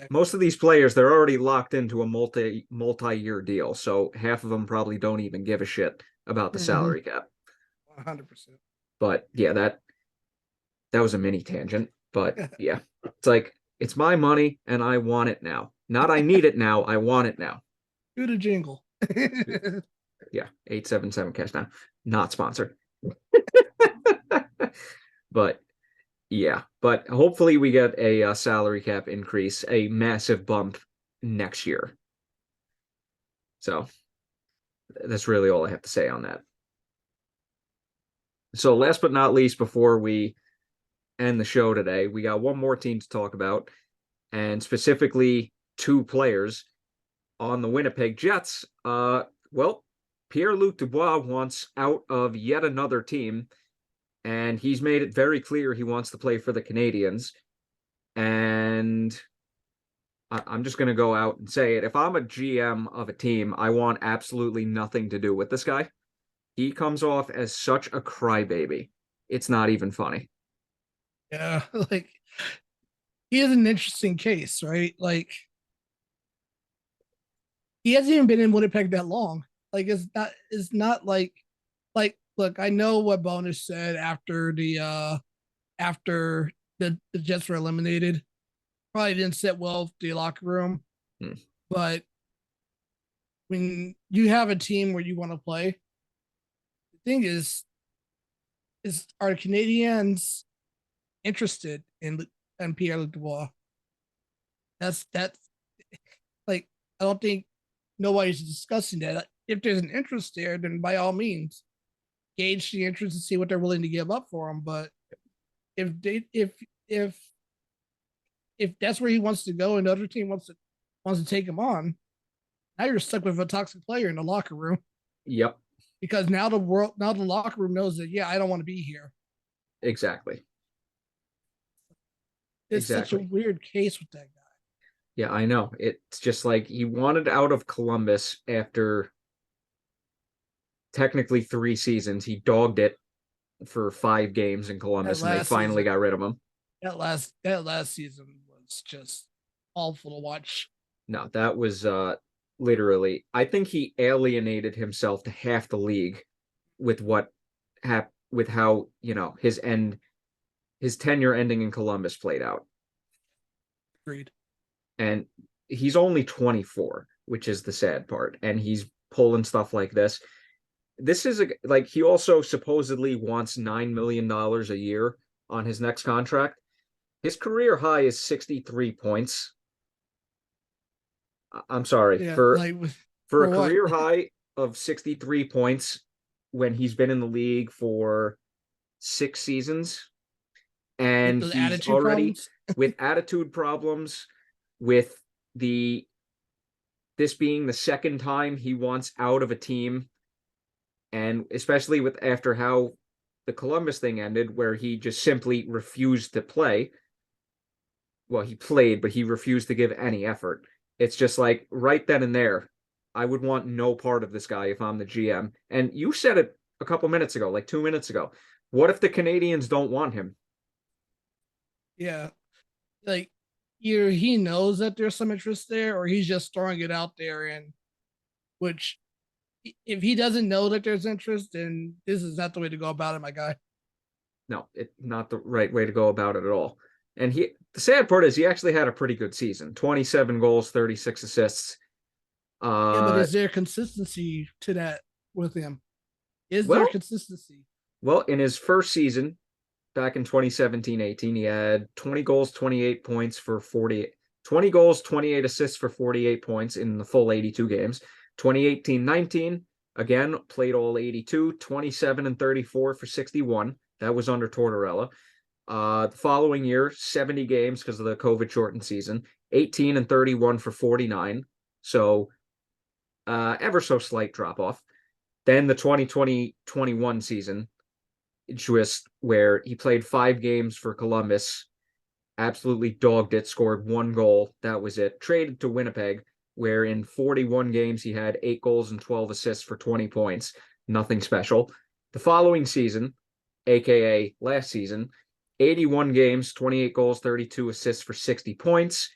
Most of these players, they're already locked into a multi-year deal, so half of them probably don't even give a shit about the salary cap. 100%. But yeah, that was a mini tangent. But yeah, it's like it's my money and I want it now. Not I need it now, I want it now. Do the jingle. Yeah, 877 cash now. Not sponsored. But yeah, but hopefully we get a salary cap increase, a massive bump next year. So that's really all I have to say on that. So last but not least, before we end the show today, we got one more team to talk about, and specifically two players on the Winnipeg Jets. Well, Pierre Luc Dubois wants out of yet another team, and he's made it very clear he wants to play for the Canadiens. And I'm just going to go out and say it. If I'm a GM of a team, I want absolutely nothing to do with this guy. He comes off as such a crybaby. It's not even funny. Yeah, like he is an interesting case, right? Like he hasn't even been in Winnipeg that long. Like it's not like look, I know what Bonus said after the Jets were eliminated. Probably didn't sit well with the locker room. But when you have a team where you want to play, the thing is are the Canadiens interested in Pierre Luc Dubois? That's like I don't think nobody's discussing that. If there's an interest there, then by all means, gauge the interest and see what they're willing to give up for him. But if that's where he wants to go and the other team wants to take him on, now you're stuck with a toxic player in the locker room. Yep. Because now the locker room knows that, yeah, I don't want to be here. Exactly. It's such a weird case with that guy. Yeah, I know. It's just like he wanted out of Columbus after technically 3 seasons. He dogged it for 5 games in Columbus, and they finally got rid of him. That last season was just awful to watch. No, that was literally, I think he alienated himself to half the league with with how, his tenure ending in Columbus played out. Agreed. And he's only 24, which is the sad part. And he's pulling stuff like this. This is he also supposedly wants $9 million a year on his next contract. His career high is 63 points. I'm sorry, yeah, for a career high of 63 points when he's been in the league for 6 seasons, and he's already with attitude problems, with this being the second time he wants out of a team, and especially with after how the Columbus thing ended, where he just simply refused to play. Well, he played, but he refused to give any effort. It's just like right then and there, I would want no part of this guy if I'm the GM. And you said it a couple minutes ago, like 2 minutes ago. What if the Canadiens don't want him? Yeah. Like either he knows that there's some interest there or he's just throwing it out there, and which if he doesn't know that there's interest, then this is not the way to go about it, my guy. No, it's not the right way to go about it at all. And the sad part is he actually had a pretty good season. 27 goals, 36 assists. Yeah, but is there consistency to that with him? Is there consistency? Well, in his first season, back in 2017-18, he had 20 goals, 28 points for 40 20 goals, 28 assists for 48 points in the full 82 games. 2018-19, again, played all 82, 27 and 34 for 61. That was under Tortorella. The following year, 70 games because of the COVID shortened season, 18 and 31 for 49. So ever so slight drop off. Then the 2020-21 season, just where he played 5 games for Columbus, absolutely dogged it, scored 1 goal. That was it. Traded to Winnipeg, where in 41 games he had 8 goals and 12 assists for 20 points. Nothing special. The following season, aka last season, 81 games, 28 goals, 32 assists for 60 points.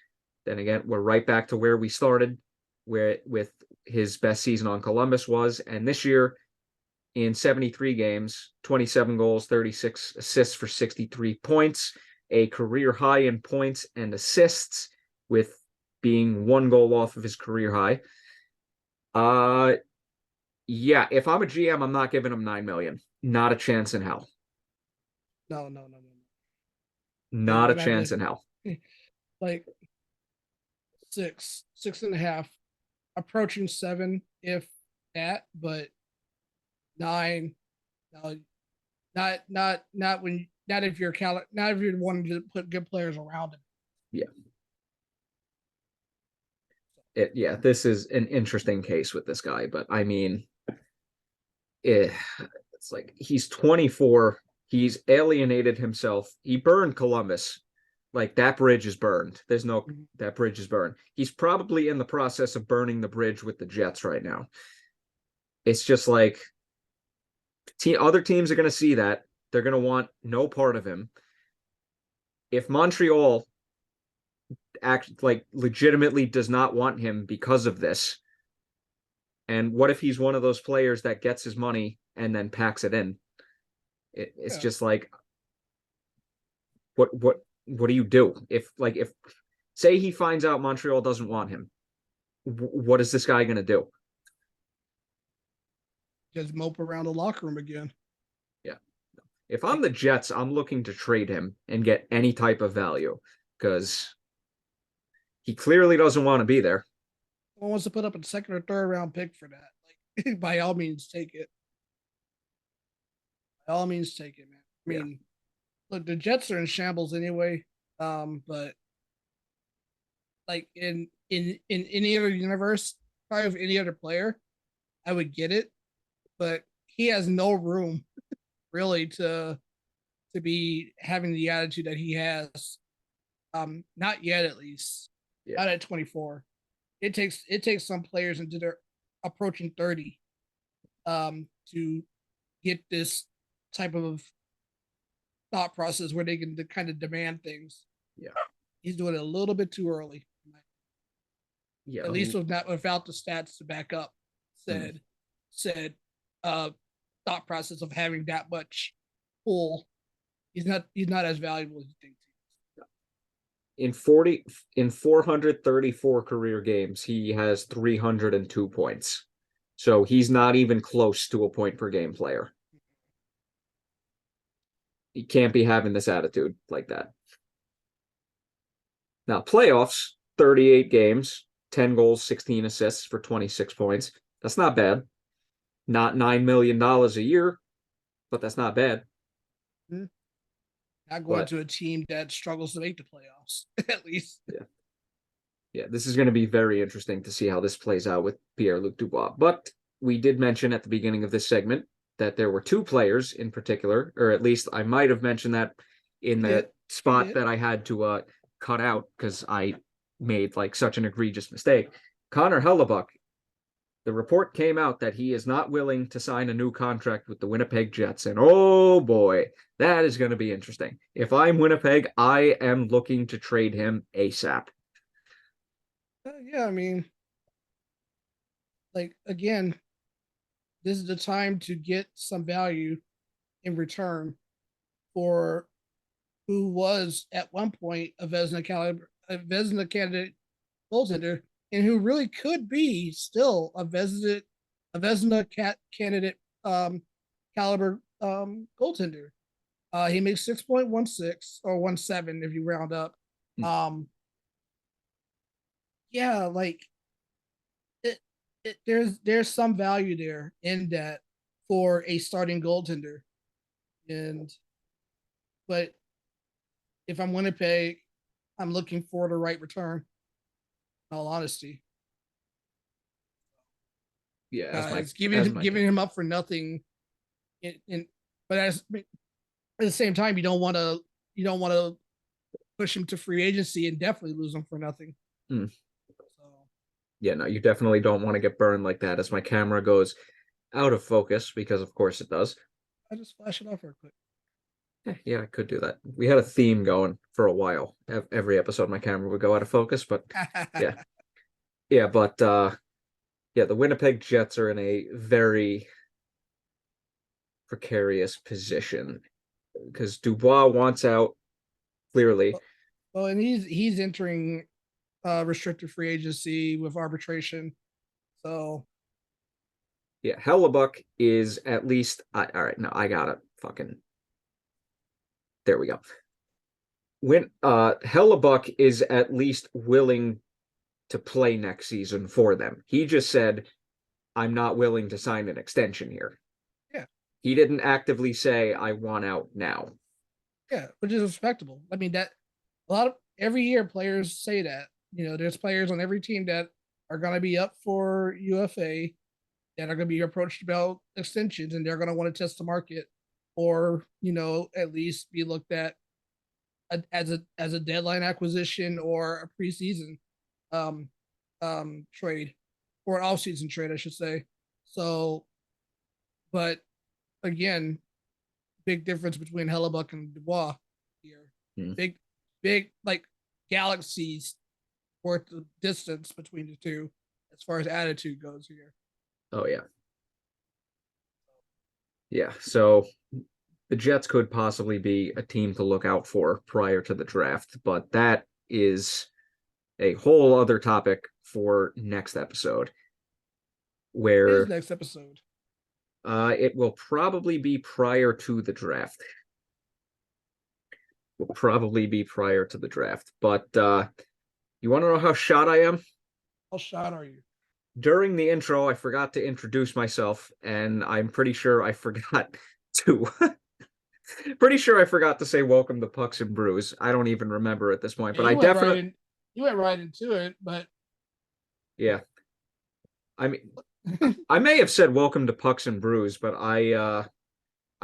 Then again, we're right back to where we started, where with his best season on Columbus was. And this year, in 73 games, 27 goals, 36 assists for 63 points, a career high in points and assists, with being 1 goal off of his career high. Yeah, if I'm a GM, I'm not giving him $9 million. Not a chance in hell. No. Not a chance in hell. Like 6.5, approaching 7, if that, but 9. No, not when, not if you're not if you're wanting to put good players around him. Yeah. This is an interesting case with this guy, but I mean, it's like he's 24. He's alienated himself. He burned Columbus. Like, that bridge is burned. That bridge is burned. He's probably in the process of burning the bridge with the Jets right now. It's just like other teams are going to see that. They're going to want no part of him. If Montreal legitimately does not want him because of this, and what if he's one of those players that gets his money and then packs it in? It's just like, what do you do if say he finds out Montreal doesn't want him? What is this guy going to do? Just mope around the locker room again. Yeah. If I'm the Jets, I'm looking to trade him and get any type of value, because he clearly doesn't want to be there. Someone wants to put up a 2nd or 3rd round pick for that. Like, by all means, take it. By all means, take it, man. I mean, look, the Jets are in shambles anyway. But like in any other universe, probably with any other player, I would get it. But he has no room really to be having the attitude that he has. Not yet, at least. Yeah. Not at 24. It takes some players into their approaching 30 to get this type of thought process where they can kind of demand things. Yeah. He's doing it a little bit too early. Yeah. At least without the stats to back up said thought process of having that much pull. He's not as valuable as you think. In 434 career games, he has 302 points. So he's not even close to a point per game player. He can't be having this attitude like that. Now, playoffs, 38 games, 10 goals, 16 assists for 26 points. That's not bad. Not $9 million a year, but that's not bad. Mm-hmm. Not going to a team that struggles to make the playoffs, at least. Yeah, this is going to be very interesting to see how this plays out with Pierre Luc Dubois. But we did mention at the beginning of this segment that there were 2 players in particular, or at least I might have mentioned that in the spot that I had to cut out because I made such an egregious mistake. Connor Hellebuyck. The report came out that he is not willing to sign a new contract with the Winnipeg Jets. And oh boy, that is going to be interesting. If I'm Winnipeg, I am looking to trade him ASAP. Yeah, I mean, again, this is the time to get some value in return for who was at one point a Vezina candidate goaltender, and who really could be still a Vezina candidate caliber goaltender. He makes 6.16 or 17 if you round up. yeah, like there's some value there in that for a starting goaltender, and but if I'm Winnipeg, I'm looking for the right return. In all honesty, Yeah, guys, as my giving him up for nothing, in but at the same time, you don't want to push him to free agency and definitely lose him for nothing. mm. So Yeah, no, you definitely don't want to get burned like that as my camera goes out of focus, because of course it does. I just flash it off real quick. Yeah, I could do that. We had a theme going for a while. Every episode my camera would go out of focus, but yeah. Yeah, but yeah, the Winnipeg Jets are in a very precarious position because Dubois wants out clearly. Well, and he's entering restricted free agency with arbitration. So Yeah, Hellebuyck is at least all right. No, I got it. Fucking there we go. When Hellebuyck is at least willing to play next season for them. He just said, "I'm not willing to sign an extension here." yeah, He didn't actively say, "I want out now." yeah, which is respectable. I mean that a lot of every year players say that. You know, there's players on every team that are going to be up for UFA that are going to be approached about extensions, and they're going to want to test the market, or at least be looked at as a deadline acquisition or a preseason um trade or an off-season trade, I should say. So, but again, big difference between Hellebuyck and Dubois here. Hmm. Big like galaxies worth of distance between the two as far as attitude goes here. Oh yeah. Yeah. So the Jets could possibly be a team to look out for prior to the draft, but that is a whole other topic for next episode, His where next episode. it will probably be prior to the draft. Will probably be prior to the draft. But you want to know how shot I am? How shot are you? During the intro, I forgot to introduce myself, and I'm pretty sure I forgot to pretty sure I forgot to say welcome to Pucks and Brews. I don't even remember at this point, Yeah, but I definitely you went right into it, but yeah. I mean I may have said welcome to Pucks and Brews, but I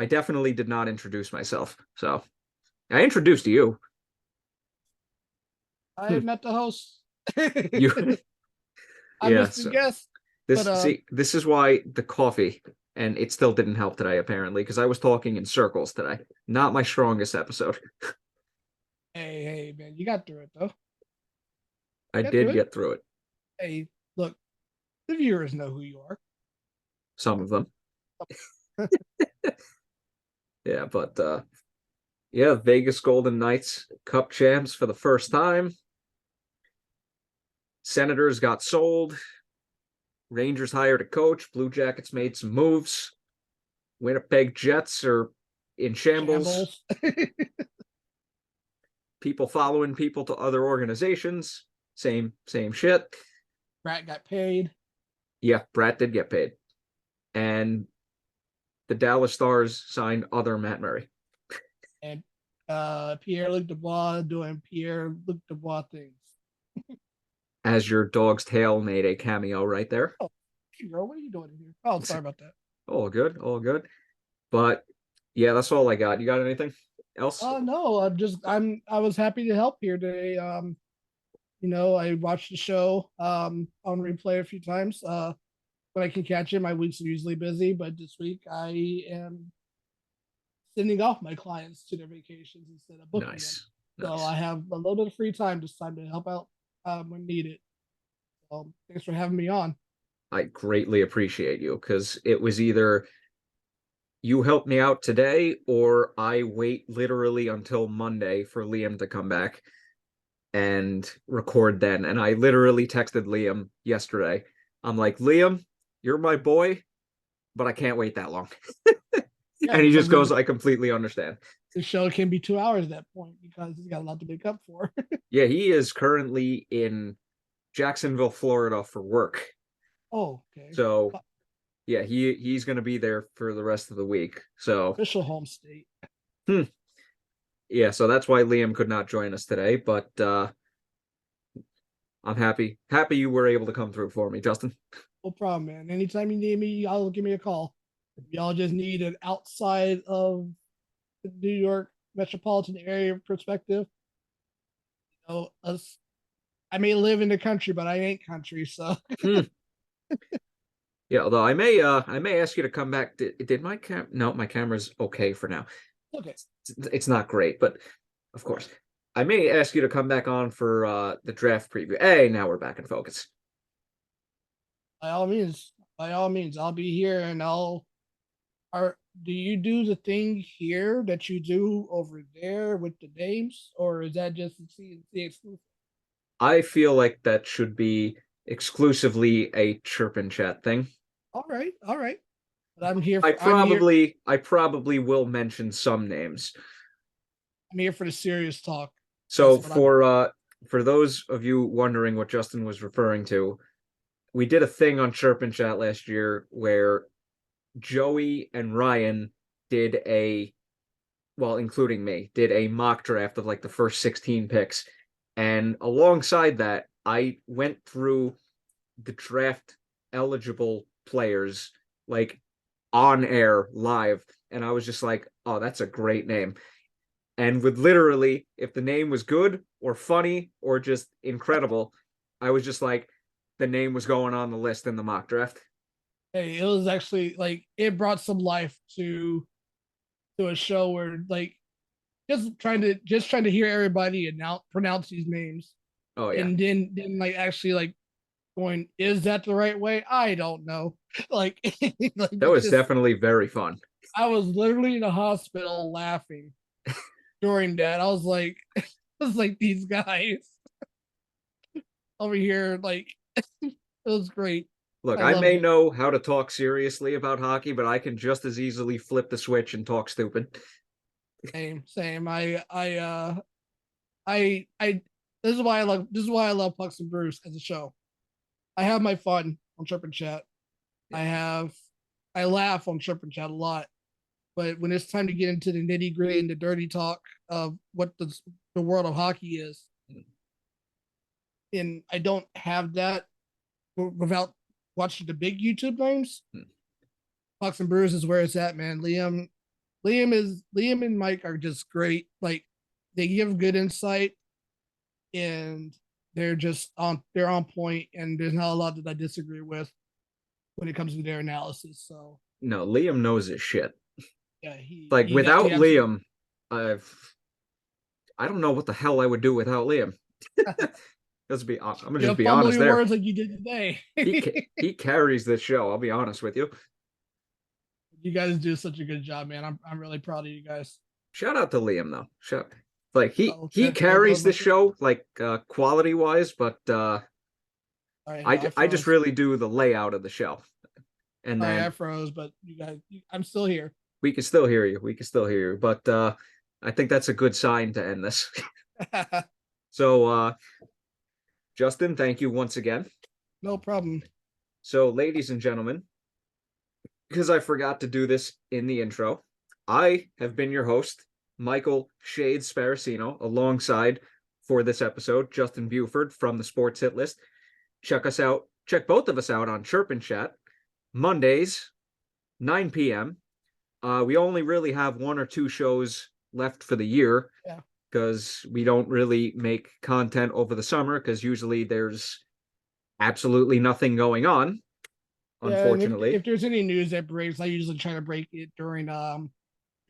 definitely did not introduce myself. So I introduced you. I met the host. You I yeah, missed the so guest, but this is why the coffee, and it still didn't help today apparently because I was talking in circles today. Not my strongest episode. hey, man, you got through it though. I You got through did it. get through it. Hey, look, the viewers know who you are. Some of them. Yeah, but yeah, Vegas Golden Knights Cup champs for the first time. Senators got sold. Rangers hired a coach. Blue Jackets made some moves. Winnipeg Jets are in shambles. People following people to other organizations. Same shit. Bratt got paid. Yeah, Bratt did get paid. And the Dallas Stars signed other Matt Murray. And Pierre Luc Dubois doing Pierre Luc Dubois things. As your dog's tail made a cameo right there. Oh, hey, girl, what are you doing here? Oh, sorry about that. All good, all good. But yeah, that's all I got. You got anything else? No, I was happy to help here today. I watched the show on replay a few times. When I can catch it, my weeks are usually busy, but this week I am sending off my clients to their vacations instead of booking Nice. them. So Nice. I have a little bit of free time this time to help out when needed. So thanks for having me on. I greatly appreciate you because it was either you help me out today or I wait literally until Monday for Liam to come back and record then. And I literally texted Liam yesterday. I'm like, Liam, you're my boy, but I can't wait that long. Yeah, and he just because goes, I completely understand. the show can be 2 hours at that point because he's got a lot to make up for. Yeah, he is currently in Jacksonville, Florida for work. Oh, okay. So yeah, he's going to be there for the rest of the week. So Official home state. yeah, so that's why Liam could not join us today, but I'm happy you were able to come through for me, Justin. No problem, man. Anytime you need me, y'all give me a call. If y'all just need an outside of the New York metropolitan area perspective, us. I may live in the country, but I ain't country, so. Yeah, although I may ask you to come back. Did my no, my camera's okay for now. Okay. It's not great, but of course. I may ask you to come back on for the draft preview. Hey, now we're back in focus. By all means, I'll be here and do you do the thing here that you do over there with the names, or is that just the exclusive? I feel like that should be exclusively a chirp and chat thing. All right, all right. But I'm here. I probably will mention some names. I'm here for the serious talk. So for those of you wondering what Justin was referring to, we did a thing on Chirp and Chat last year where Joey and Ryan including me, did a mock draft of like the first 16 picks. And alongside that, I went through the draft eligible players like on air live. And I was just like, oh, that's a great name. And with literally, if the name was good or funny or just incredible, I was just like, the name was going on the list in the mock draft. Hey, it was actually like it brought some life to a show where like just trying to hear everybody pronounce these names. Oh yeah. And then like actually like going, is that the right way? I don't know. Like, like that was definitely very fun. I was literally in the hospital laughing during that. I was like these guys over here, like it was great. Look, I may know how to talk seriously about hockey, but I can just as easily flip the switch and talk stupid. Same. This is why I love Pucks and Brews as a show. I have my fun on Chirp and Chat. I laugh on Chirp and Chat a lot. But when it's time to get into the nitty gritty and the dirty talk of what the world of hockey is, and I don't have that without watching the big YouTube names, Pucks and Brews is where it's at, man. Liam and Mike are just great. Like they give good insight, and they're on point, and there's not a lot that I disagree with when it comes to their analysis. So no, Liam knows his shit. Yeah, without Liam, I don't know what the hell I would do without Liam. I'm gonna just be honest there. Words like you did today. he carries this show. I'll be honest with you. You guys do such a good job, man. I'm really proud of you guys. Shout out to Liam though. He carries the show like quality wise, but I just really do the layout of the show. And then I froze, but you guys, I'm still here. We can still hear you. But I think that's a good sign to end this. So Justin, thank you once again. No problem. So, ladies and gentlemen, because I forgot to do this in the intro, I have been your host, Michael Shade Sparacino, alongside for this episode, Justin Buford from the Sports Hit List. Check both of us out on Chirp and Chat, Mondays, 9 p.m. We only really have one or two shows left for the year because we don't really make content over the summer because usually there's absolutely nothing going on. Unfortunately, if there's any news that breaks, I usually try to break it during a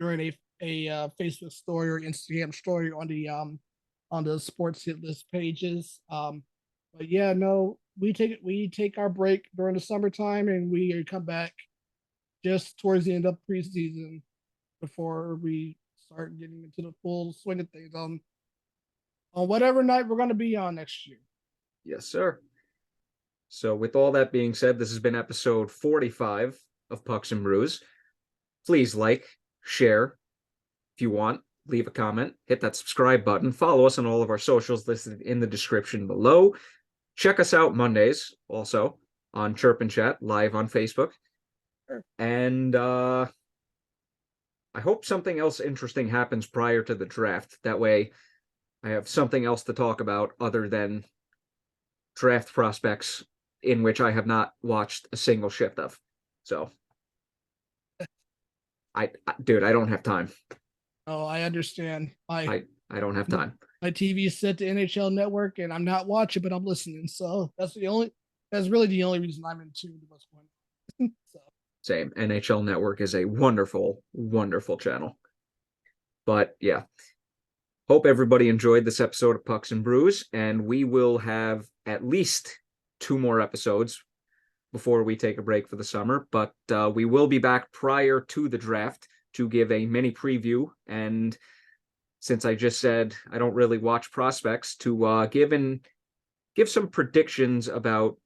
Facebook story or Instagram story on the Sports Hit List pages. But yeah, no, we take our break during the summertime and we come back just towards the end of preseason before we start getting into the full swing of things on whatever night we're going to be on next year. Yes, sir. So with all that being said, this has been episode 45 of Pucks and Brews. Please like, share. If you want, leave a comment, hit that subscribe button, follow us on all of our socials listed in the description below. check us out Mondays also on Chirp and Chat live on Facebook. Sure. And I hope something else interesting happens prior to the draft. That way I have something else to talk about other than draft prospects in which I have not watched a single shift of. So dude, I don't have time. Oh, I understand. I don't have time. My TV is set to NHL Network, and I'm not watching, but I'm listening. So that's really the only reason I'm in tune to what's going on. So. Same. NHL Network is a wonderful, wonderful channel. But yeah, hope everybody enjoyed this episode of Pucks and Brews, and we will have at least 2 more episodes before we take a break for the summer. But we will be back prior to the draft to give a mini preview. And since I just said I don't really watch prospects, to give some predictions about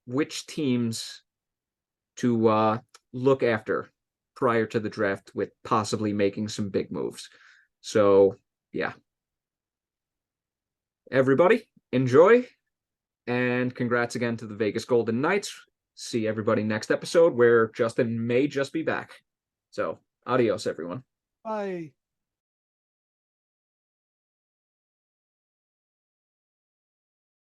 which teams to look after prior to the draft with possibly making some big moves. So yeah, everybody enjoy, and congrats again to the Vegas Golden Knights. See everybody next episode where Justin may just be back. So adios, everyone. Bye.